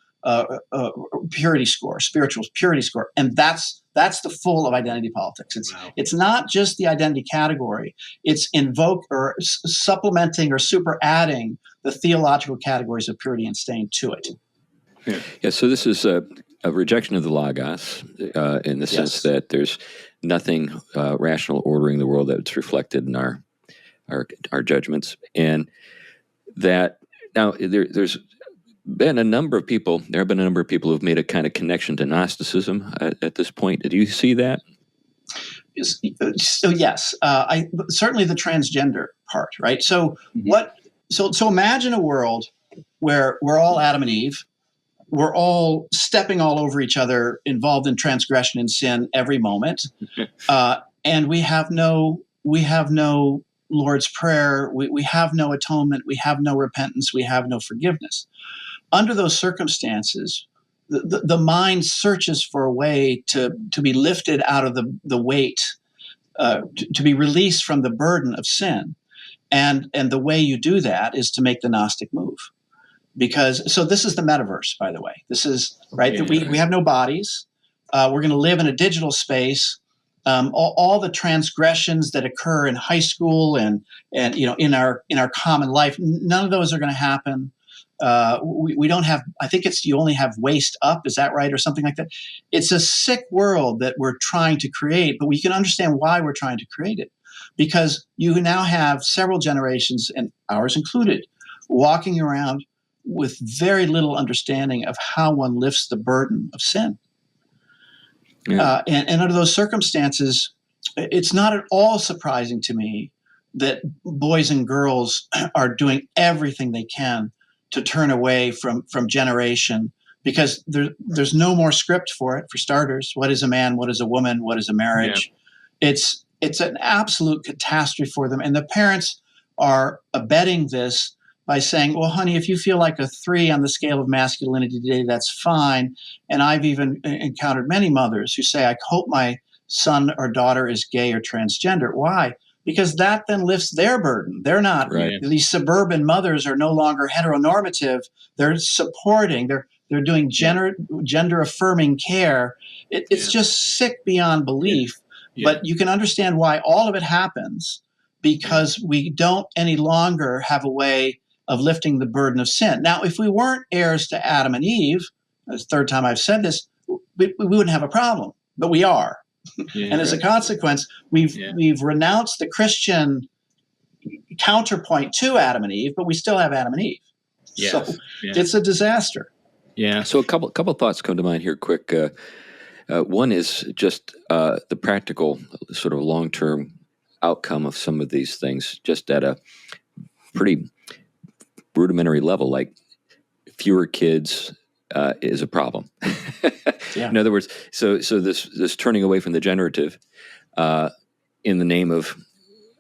purity score, spiritual purity score. And that's the full of identity politics. It's not just the identity category. It's supplementing or super adding the theological categories of purity and stain to it. Yeah, so this is a rejection of the logos in the sense that there's nothing rational ordering the world that's reflected in our judgments, and that now there's been a number of people. There have been a number of people who've made a kind of connection to Gnosticism at this point. Did you see that? So yes, certainly the transgender part, right? So So imagine a world where we're all Adam and Eve. We're all stepping all over each other, involved in transgression and sin every moment, and we have no Lord's Prayer. We have no atonement. We have no repentance. We have no forgiveness. Under those circumstances, the mind searches for a way to be lifted out of the weight, to be released from the burden of sin, and the way you do that is to make the Gnostic move. So this is the metaverse, by the way. This is right. We have no bodies. We're going to live in a digital space. All the transgressions that occur in high school and in our common life, none of those are going to happen. We don't have. I think you only have waist up. Is that right, or something like that? It's a sick world that we're trying to create, but we can understand why we're trying to create it, because you now have several generations, and ours included, walking around with very little understanding of how one lifts the burden of sin. Yeah. And under those circumstances, it's not at all surprising to me that boys and girls are doing everything they can to turn away from generation, because there's no more script for it. For starters, what is a man? What is a woman? What is a marriage? Yeah. It's an absolute catastrophe for them, and the parents are abetting this by saying, well, honey, if you feel like a 3 on the scale of masculinity today, that's fine. And I've even encountered many mothers who say, I hope my son or daughter is gay or transgender. Why? Because that then lifts their burden. They're not, right. These suburban mothers are no longer heteronormative. They're supporting, they're doing gender affirming care. It's just sick beyond belief. Yeah. But you can understand why all of it happens, because we don't any longer have a way of lifting the burden of sin. Now, if we weren't heirs to Adam and Eve, that's the third time I've said this, we wouldn't have a problem, but we are. Yeah, and as a consequence, we've renounced the Christian counterpoint to Adam and Eve, but we still have Adam and Eve. Yes. So it's a disaster. Yeah. So a couple thoughts come to mind here quick. One is just the practical sort of long-term outcome of some of these things, just at a pretty rudimentary level, like fewer kids is a problem. Yeah. In other words, so this turning away from the generative in the name of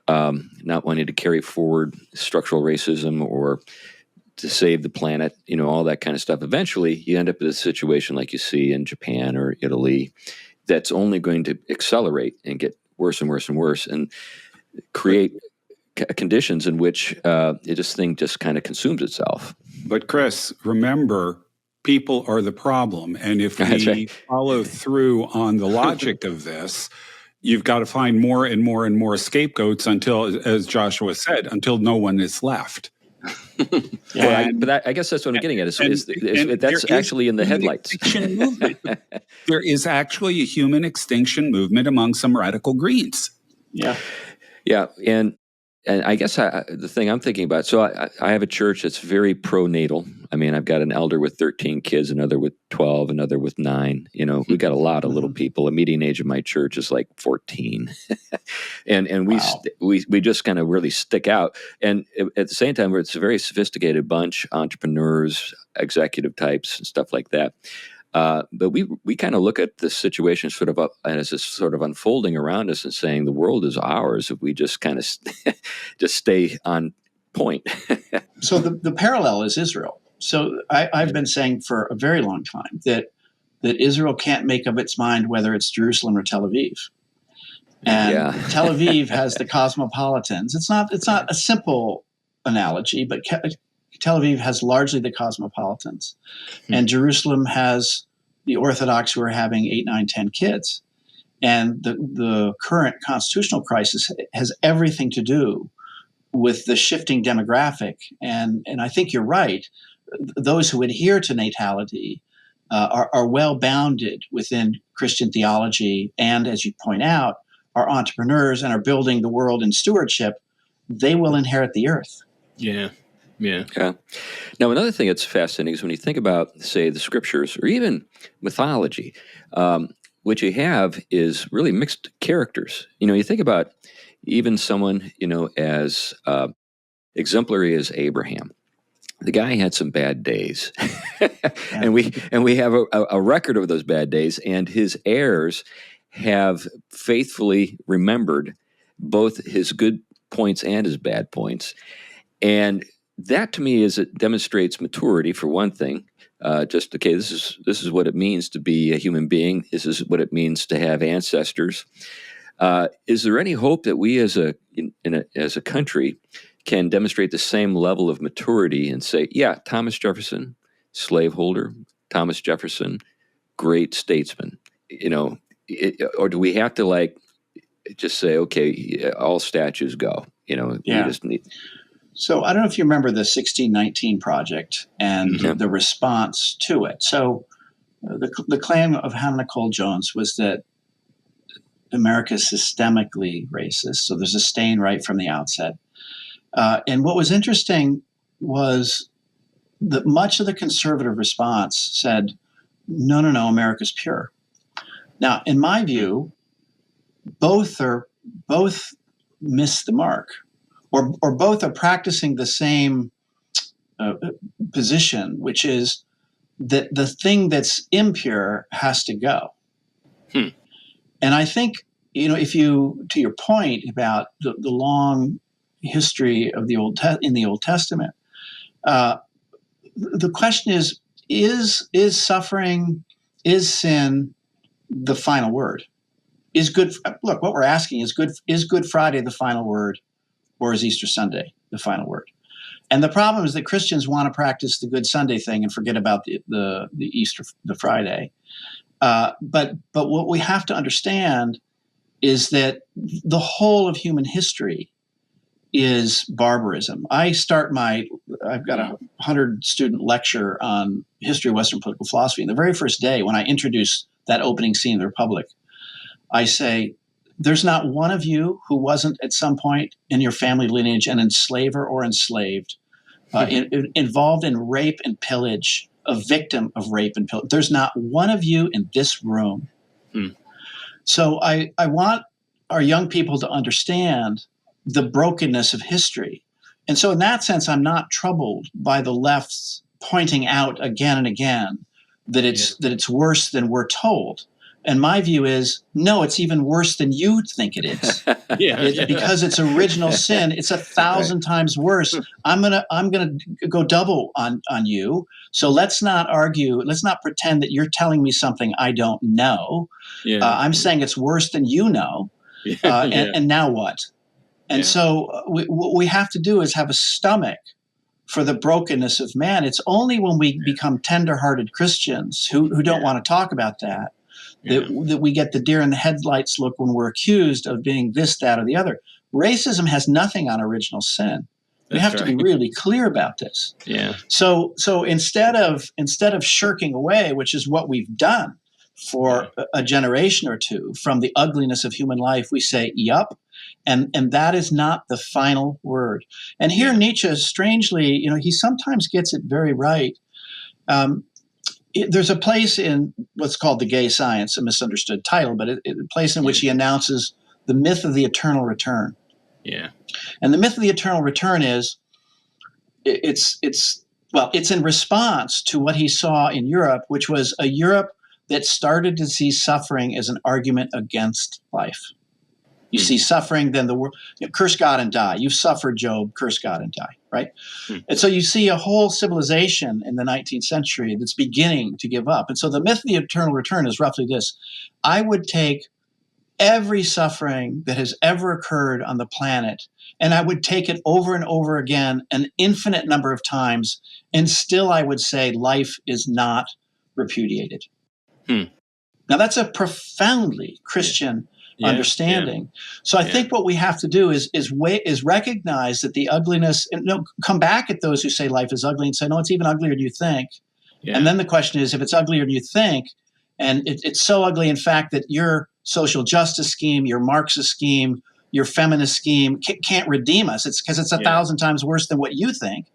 not wanting to carry forward structural racism or to save the planet, all that kind of stuff. Eventually, you end up in a situation like you see in Japan or Italy that's only going to accelerate and get worse and worse and worse, and create conditions in which this thing just kind of consumes itself. But Chris, remember, people are the problem. And if we follow through on the logic of this, you've got to find more and more and more scapegoats until, as Joshua said, until no one is left. I guess that's what I'm getting at. That's actually in the headlights. There is actually a human extinction movement among some radical Greens. Yeah. Yeah. And I guess the thing I'm thinking about, so I have a church that's very pro-natal. I mean, I've got an elder with 13 kids, another with 12, another with 9. We've got a lot of little people. The median age of my church is like 14. and we just kind of really stick out. And at the same time, it's a very sophisticated bunch, entrepreneurs, executive types, and stuff like that. But we kind of look at the situation sort of as it's sort of unfolding around us and saying the world is ours if we just kind of just stay on point. So the parallel is Israel. So I've been saying for a very long time that Israel can't make up its mind whether it's Jerusalem or Tel Aviv. And Tel Aviv has the cosmopolitans. It's not a simple analogy, but Tel Aviv has largely the cosmopolitans, and Jerusalem has the Orthodox who are having 8, 9, 10 kids. And the current constitutional crisis has everything to do with the shifting demographic. And I think you're right. Those who adhere to natality are well bounded within Christian theology, and as you point out, are entrepreneurs and are building the world in stewardship. They will inherit the earth. Yeah. Now, another thing that's fascinating is when you think about, say, the scriptures or even mythology, what you have is really mixed characters. You think about even someone, as exemplary as Abraham. The guy had some bad days, and we have a record of those bad days, and his heirs have faithfully remembered both his good points and his bad points, and that to me it demonstrates maturity for one thing. This is what it means to be a human being. This is what it means to have ancestors. Is there any hope that we as a country can demonstrate the same level of maturity and say, yeah, Thomas Jefferson, slaveholder, Thomas Jefferson, great statesman, or do we have to just say, okay, all statues go, we just need. So I don't know if you remember the 1619 Project and the response to it. So the claim of Hannah Nicole Jones was that America is systemically racist. So there's a stain right from the outset. And what was interesting was that much of the conservative response said, no, America's pure. Now, in my view, both miss the mark, or both are practicing the same position, which is that the thing that's impure has to go. And I think, if you, to your point about the long history of in the Old Testament, the question is suffering, is sin the final word? Look, what we're asking is Good Friday the final word, or is Easter Sunday the final word? And the problem is that Christians want to practice the Good Sunday thing and forget about the Easter, the Friday. But what we have to understand is that the whole of human history is barbarism. I've got a 100-student lecture on history of Western political philosophy. And the very first day, when I introduce that opening scene of the Republic, I say, there's not one of you who wasn't at some point in your family lineage an enslaver or enslaved, involved in rape and pillage, a victim of rape and pillage. There's not one of you in this room. So I want our young people to understand the brokenness of history. And so in that sense, I'm not troubled by the left's pointing out again and again that it's worse than we're told. And my view is, no, it's even worse than you think it is. Because it's original sin. It's 1,000 times worse. I'm gonna go double on you. So let's not argue. Let's not pretend that you're telling me something I don't know. I'm saying it's worse than you know. And now what? And so what we have to do is have a stomach for the brokenness of man. It's only when we become tender-hearted Christians who don't want to talk about that we get the deer in the headlights look when we're accused of being this, that, or the other. Racism has nothing on original sin. We have to be really clear about this. So instead of shirking away, which is what we've done for a generation or two, from the ugliness of human life, we say, yup. And that is not the final word. And here Nietzsche, strangely, he sometimes gets it very right. There's a place in what's called The Gay Science, a misunderstood title, but a place in which he announces the myth of the eternal return. And the myth of the eternal return is, it's in response to what he saw in Europe, which was a Europe that started to see suffering as an argument against life. You see suffering, then the world, curse God and die. You've suffered, Job, curse God and die, right? And so you see a whole civilization in the 19th century that's beginning to give up. And so the myth of the eternal return is roughly this. I would take every suffering that has ever occurred on the planet, and I would take it over and over again an infinite number of times, and still I would say life is not repudiated. Now that's a profoundly Christian understanding. So I think what we have to do is recognize that the ugliness, and come back at those who say life is ugly and say, no, it's even uglier than you think. And then the question is, if it's uglier than you think, and it's so ugly, in fact, that your social justice scheme, your Marxist scheme, your feminist scheme can't redeem us. It's because it's 1,000 times worse than what you think.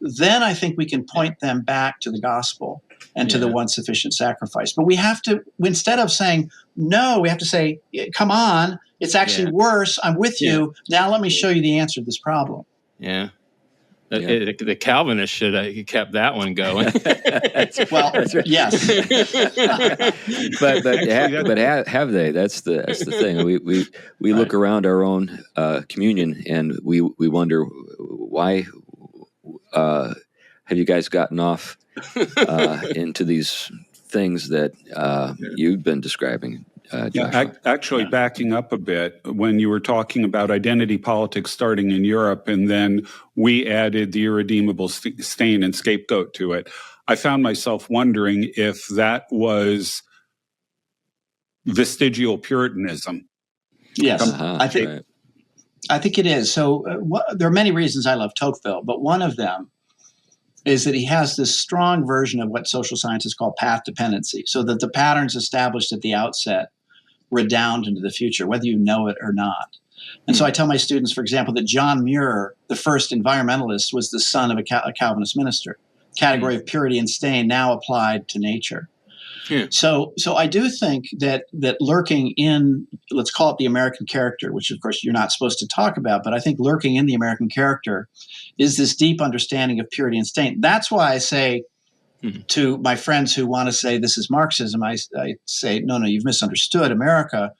Then I think we can point them back to the gospel and to the one sufficient sacrifice. But we have to, instead of saying, no, we have to say, come on, it's actually worse. I'm with you. Now let me show you the answer to this problem. The Calvinists should have kept that one going. Well, yes. but have they? That's the thing. We look around our own communion and we wonder, why have you guys gotten off into these things that you've been describing, Joshua? Actually, backing up a bit, when you were talking about identity politics starting in Europe, and then we added the irredeemable stain and scapegoat to it, I found myself wondering if that was vestigial Puritanism. Yes, I think it is. So there are many reasons I love Tocqueville, but one of them is that he has this strong version of what social scientists call path dependency, so that the patterns established at the outset redound into the future, whether you know it or not. And so I tell my students, for example, that John Muir, the first environmentalist, was the son of a Calvinist minister. Category of purity and stain now applied to nature. Yeah. So I do think that lurking in, let's call it the American character, which of course you're not supposed to talk about, but I think lurking in the American character is this deep understanding of purity and stain. That's why I say to my friends who want to say this is Marxism, I say, no, you've misunderstood America.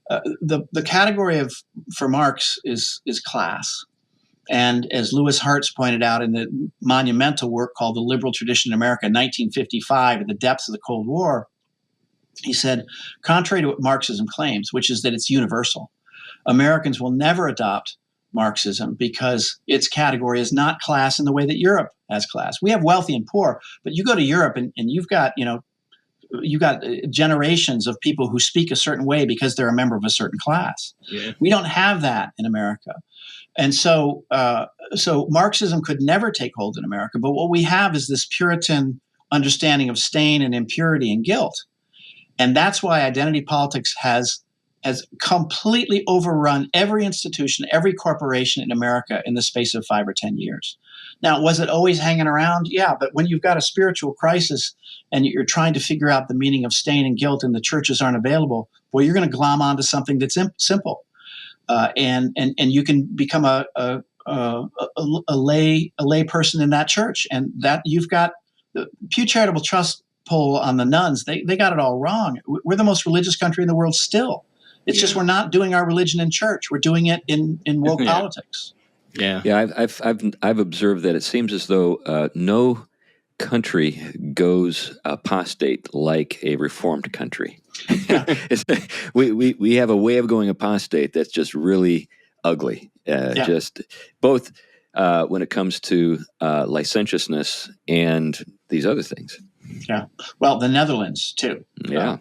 The category for Marx is class. And as Lewis Hartz pointed out in the monumental work called The Liberal Tradition in America in 1955, at the depths of the Cold War, he said, contrary to what Marxism claims, which is that it's universal, Americans will never adopt Marxism because its category is not class in the way that Europe has class. We have wealthy and poor, but you go to Europe and you've got, you've got generations of people who speak a certain way because they're a member of a certain class. Yeah. We don't have that in America. And so Marxism could never take hold in America. But what we have is this Puritan understanding of stain and impurity and guilt. And that's why identity politics has completely overrun every institution, every corporation in America in the space of 5 or 10 years. Now, was it always hanging around? Yeah, but when you've got a spiritual crisis and you're trying to figure out the meaning of stain and guilt and the churches aren't available, well, you're going to glom onto something that's simple. And you can become a lay person in that church, and that you've got the Pew Charitable Trust poll on the nuns. They got it all wrong. We're the most religious country in the world still. It's just we're not doing our religion in church. We're doing it in woke politics. Yeah. I've observed that it seems as though no country goes apostate like a reformed country. We have a way of going apostate that's just really ugly. Just both when it comes to licentiousness and these other things. Yeah. Well, the Netherlands too. Yeah.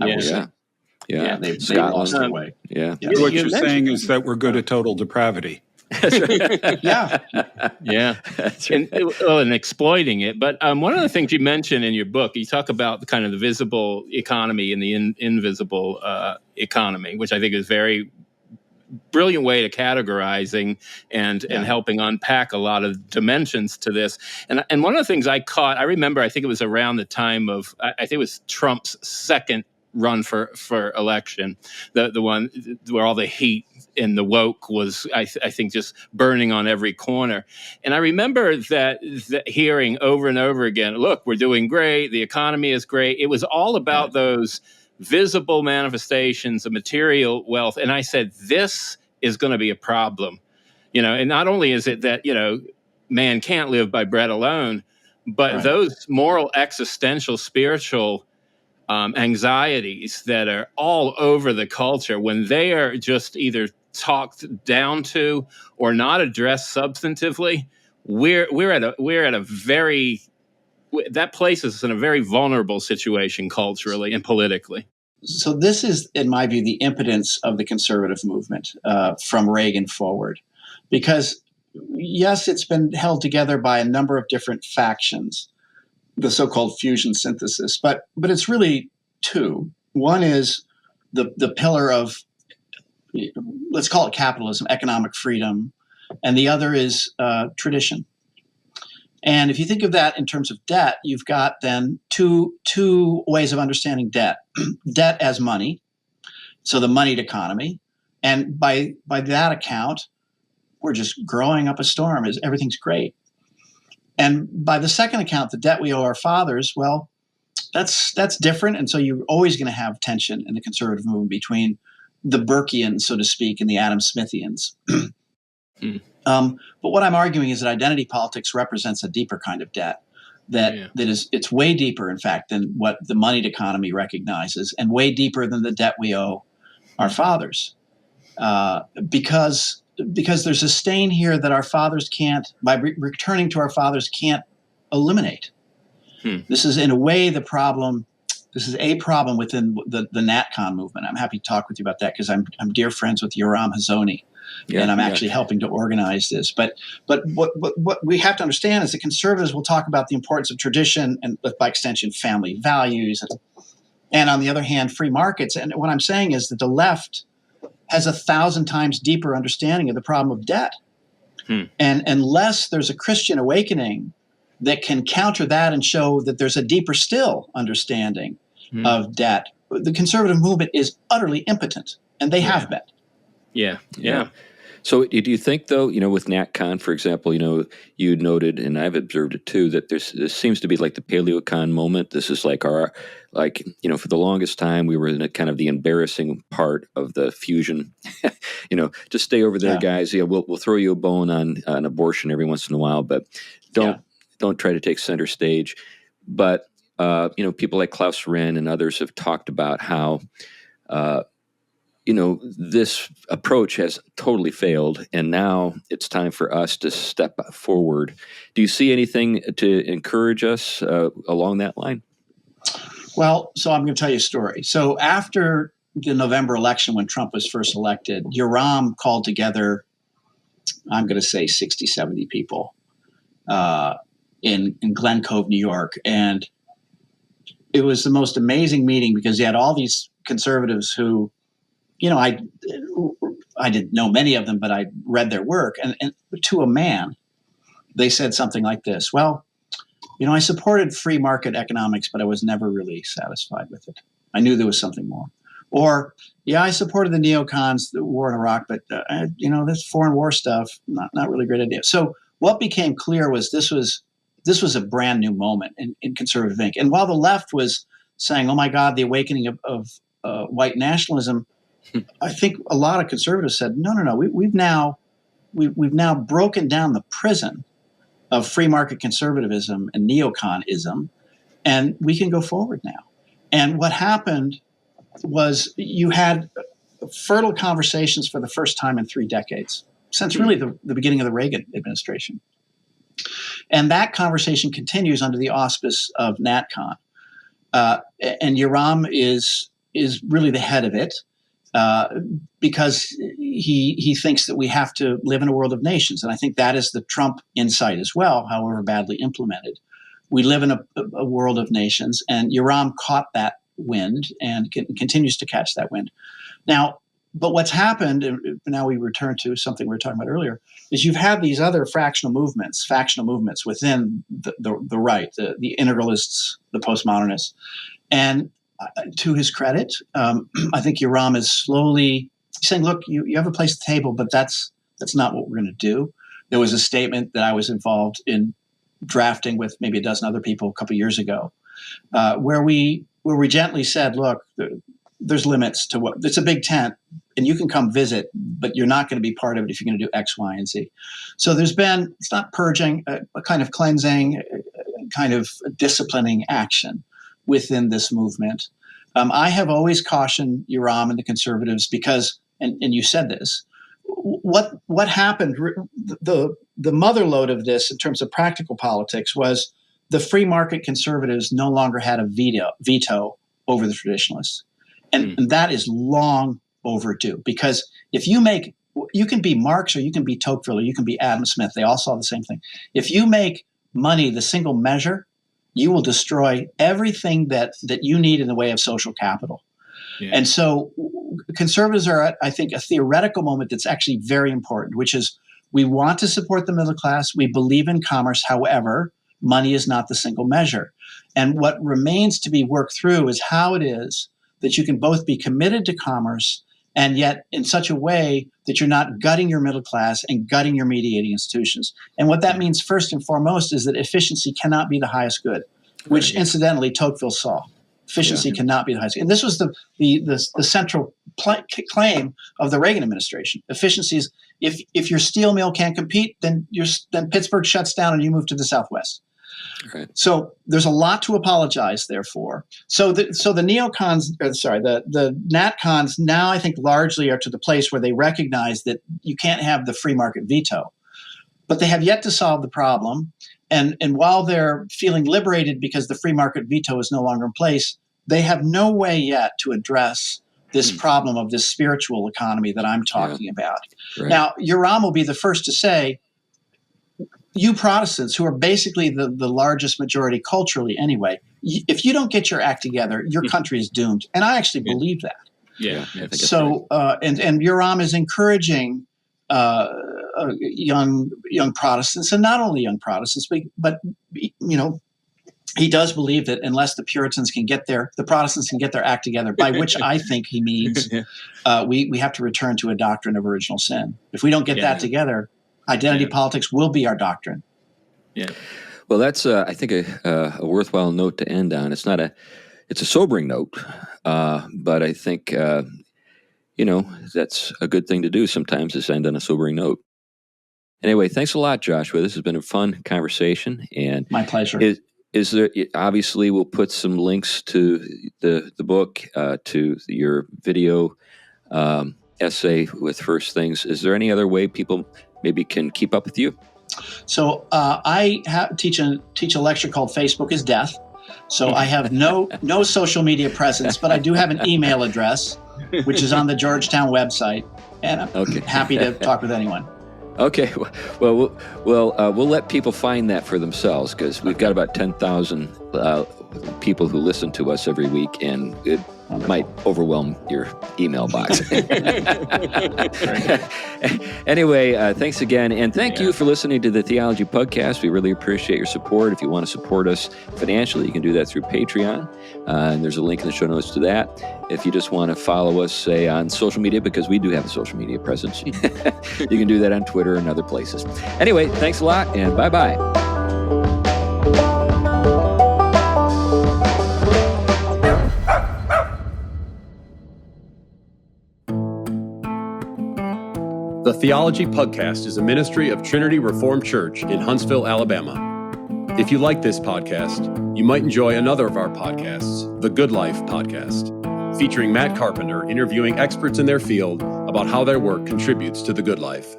They've lost their way. Yeah. What you're saying is that we're good at total depravity. Yeah. That's right. And exploiting it. But one of the things you mention in your book, you talk about the kind of the visible economy and the invisible economy, which I think is very brilliant way to categorizing and helping unpack a lot of dimensions to this. And one of the things I remember, I think it was around the time of, I think it was Trump's second run for election, the one where all the heat and the woke was, I think, just burning on every corner. And I remember that hearing over and over again, look, we're doing great, the economy is great. It was all about those visible manifestations of material wealth. And I said, this is going to be a problem. And not only is it that, man can't live by bread alone, but those moral, existential, spiritual anxieties that are all over the culture, when they are just either talked down to or not addressed substantively, we're at a very, that place is in a very vulnerable situation culturally and politically. So this is, in my view, the impotence of the conservative movement from Reagan forward, because yes, it's been held together by a number of different factions, the so-called fusion synthesis, but it's really two. One is the pillar of, let's call it capitalism, economic freedom, and the other is tradition. And if you think of that in terms of debt, you've got then two ways of understanding debt. Debt as money, so the moneyed economy, and by that account, we're just growing up a storm. Everything's great. And by the second account, the debt we owe our fathers, well, that's different. And so you're always going to have tension in the conservative movement between the Burkeans, so to speak, and the Adam Smithians. But what I'm arguing is that identity politics represents a deeper kind of debt it's way deeper, in fact, than what the moneyed economy recognizes, and way deeper than the debt we owe our fathers. Because there's a stain here that our fathers can't, by returning to our fathers, can't eliminate. This is, in a way, the problem. This is a problem within the NatCon movement. I'm happy to talk with you about that because I'm dear friends with Yoram Hazony, and I'm actually helping to organize this. But what we have to understand is that conservatives will talk about the importance of tradition and, by extension, family values, and on the other hand, free markets. And what I'm saying is that the left has 1,000 times deeper understanding of the problem of debt. And unless there's a Christian awakening that can counter that and show that there's a deeper still understanding, of debt, the conservative movement is utterly impotent, and they have been. Yeah. So do you think, though, with NatCon, for example, you noted, and I've observed it too, that this seems to be like the PaleoCon moment. This is like for the longest time, we were in a kind of the embarrassing part of the fusion. Just stay over there, guys. Yeah, we'll throw you a bone on abortion every once in a while, but don't try to take center stage. But people like Klaus Wren and others have talked about how this approach has totally failed, and now it's time for us to step forward. Do you see anything to encourage us along that line? Well, so I'm going to tell you a story. So after the November election, when Trump was first elected, Yoram called together, I'm going to say 60, 70 people in Glen Cove, New York. And it was the most amazing meeting because he had all these conservatives who, I didn't know many of them, but I read their work. And to a man, they said something like this: well, I supported free market economics, but I was never really satisfied with it. I knew there was something more. Or, I supported the neocons, the war in Iraq, but, this foreign war stuff, not really a great idea. So what became clear was this was a brand new moment in conservative thinking. And while the left was saying, oh, my God, the awakening of white nationalism, I think a lot of conservatives said, no, we've now broken down the prison of free market conservatism and neoconism, and we can go forward now. And what happened was you had fertile conversations for the first time in 3 decades, since really the beginning of the Reagan administration. And that conversation continues under the auspice of NatCon. And Yoram is really the head of it. Because he thinks that we have to live in a world of nations. And I think that is the Trump insight as well, however badly implemented. We live in a world of nations, and Yoram caught that wind and continues to catch that wind. Now, but what's happened, and now we return to something we were talking about earlier, is you've had these other factional movements within the right, the integralists, the postmodernists. And to his credit, I think Yoram is slowly saying, look, you have a place at the table, but that's not what we're going to do. There was a statement that I was involved in drafting with maybe a dozen other people a couple of years ago, where we gently said, look, there's limits to what, it's a big tent and you can come visit, but you're not going to be part of it if you're going to do X, Y, and Z. So there's been, it's not purging, a kind of cleansing, a kind of disciplining action within this movement. I have always cautioned Yoram and the conservatives because, and you said this, what happened, the mother lode of this in terms of practical politics was the free market conservatives no longer had a veto over the traditionalists. And that is long overdue, because if you can be Marx or you can be Tocqueville or you can be Adam Smith, they all saw the same thing. If you make money the single measure, you will destroy everything that you need in the way of social capital. Yeah. And so conservatives are at, I think, a theoretical moment that's actually very important, which is we want to support the middle class. We believe in commerce. However, money is not the single measure. And what remains to be worked through is how it is that you can both be committed to commerce and yet in such a way that you're not gutting your middle class and gutting your mediating institutions. And what that means first and foremost is that efficiency cannot be the highest good, which incidentally Tocqueville saw. Efficiency cannot be the highest good. And this was the central claim of the Reagan administration. Efficiency is, if your steel mill can't compete, then Pittsburgh shuts down and you move to the Southwest. Right. So there's a lot to apologize there for. So the neocons, the NatCons now I think largely are to the place where they recognize that you can't have the free market veto, but they have yet to solve the problem. And while they're feeling liberated because the free market veto is no longer in place, they have no way yet to address this problem of this spiritual economy that I'm talking about. Right. Now, Yoram will be the first to say, you Protestants, who are basically the largest majority culturally anyway, if you don't get your act together, your country is doomed. And I actually believe that. Yeah. I think so, right. And Yoram is encouraging young Protestants, and not only young Protestants, but he does believe that unless the Protestants can get their act together, by which I think he means we have to return to a doctrine of original sin. If we don't get that together, identity politics will be our doctrine. Yeah. Well, that's I think a worthwhile note to end on. It's a sobering note, but I think that's a good thing to do sometimes, is end on a sobering note. Anyway, thanks a lot, Joshua. This has been a fun conversation, and my pleasure. Is there, obviously we'll put some links to the book, to your video essay with First Things. Is there any other way people maybe can keep up with you? So I teach a lecture called Facebook is Death. So I have no social media presence, but I do have an email address, which is on the Georgetown website, and I'm happy to talk with anyone. Okay, well, we'll let people find that for themselves, because we've got about 10,000 people who listen to us every week, and it might overwhelm your email box. Anyway, thanks again, and thank you for listening to the Theology Pugcast. We really appreciate your support. If you want to support us financially, you can do that through Patreon, and there's a link in the show notes to that. If you just want to follow us, say, on social media, because we do have a social media presence, you can do that on Twitter and other places. Anyway, thanks a lot, and bye-bye. The Theology Pugcast is a ministry of Trinity Reformed Church in Huntsville, Alabama. If you like this podcast, you might enjoy another of our podcasts, The Good Life Podcast, featuring Matt Carpenter interviewing experts in their field about how their work contributes to the good life.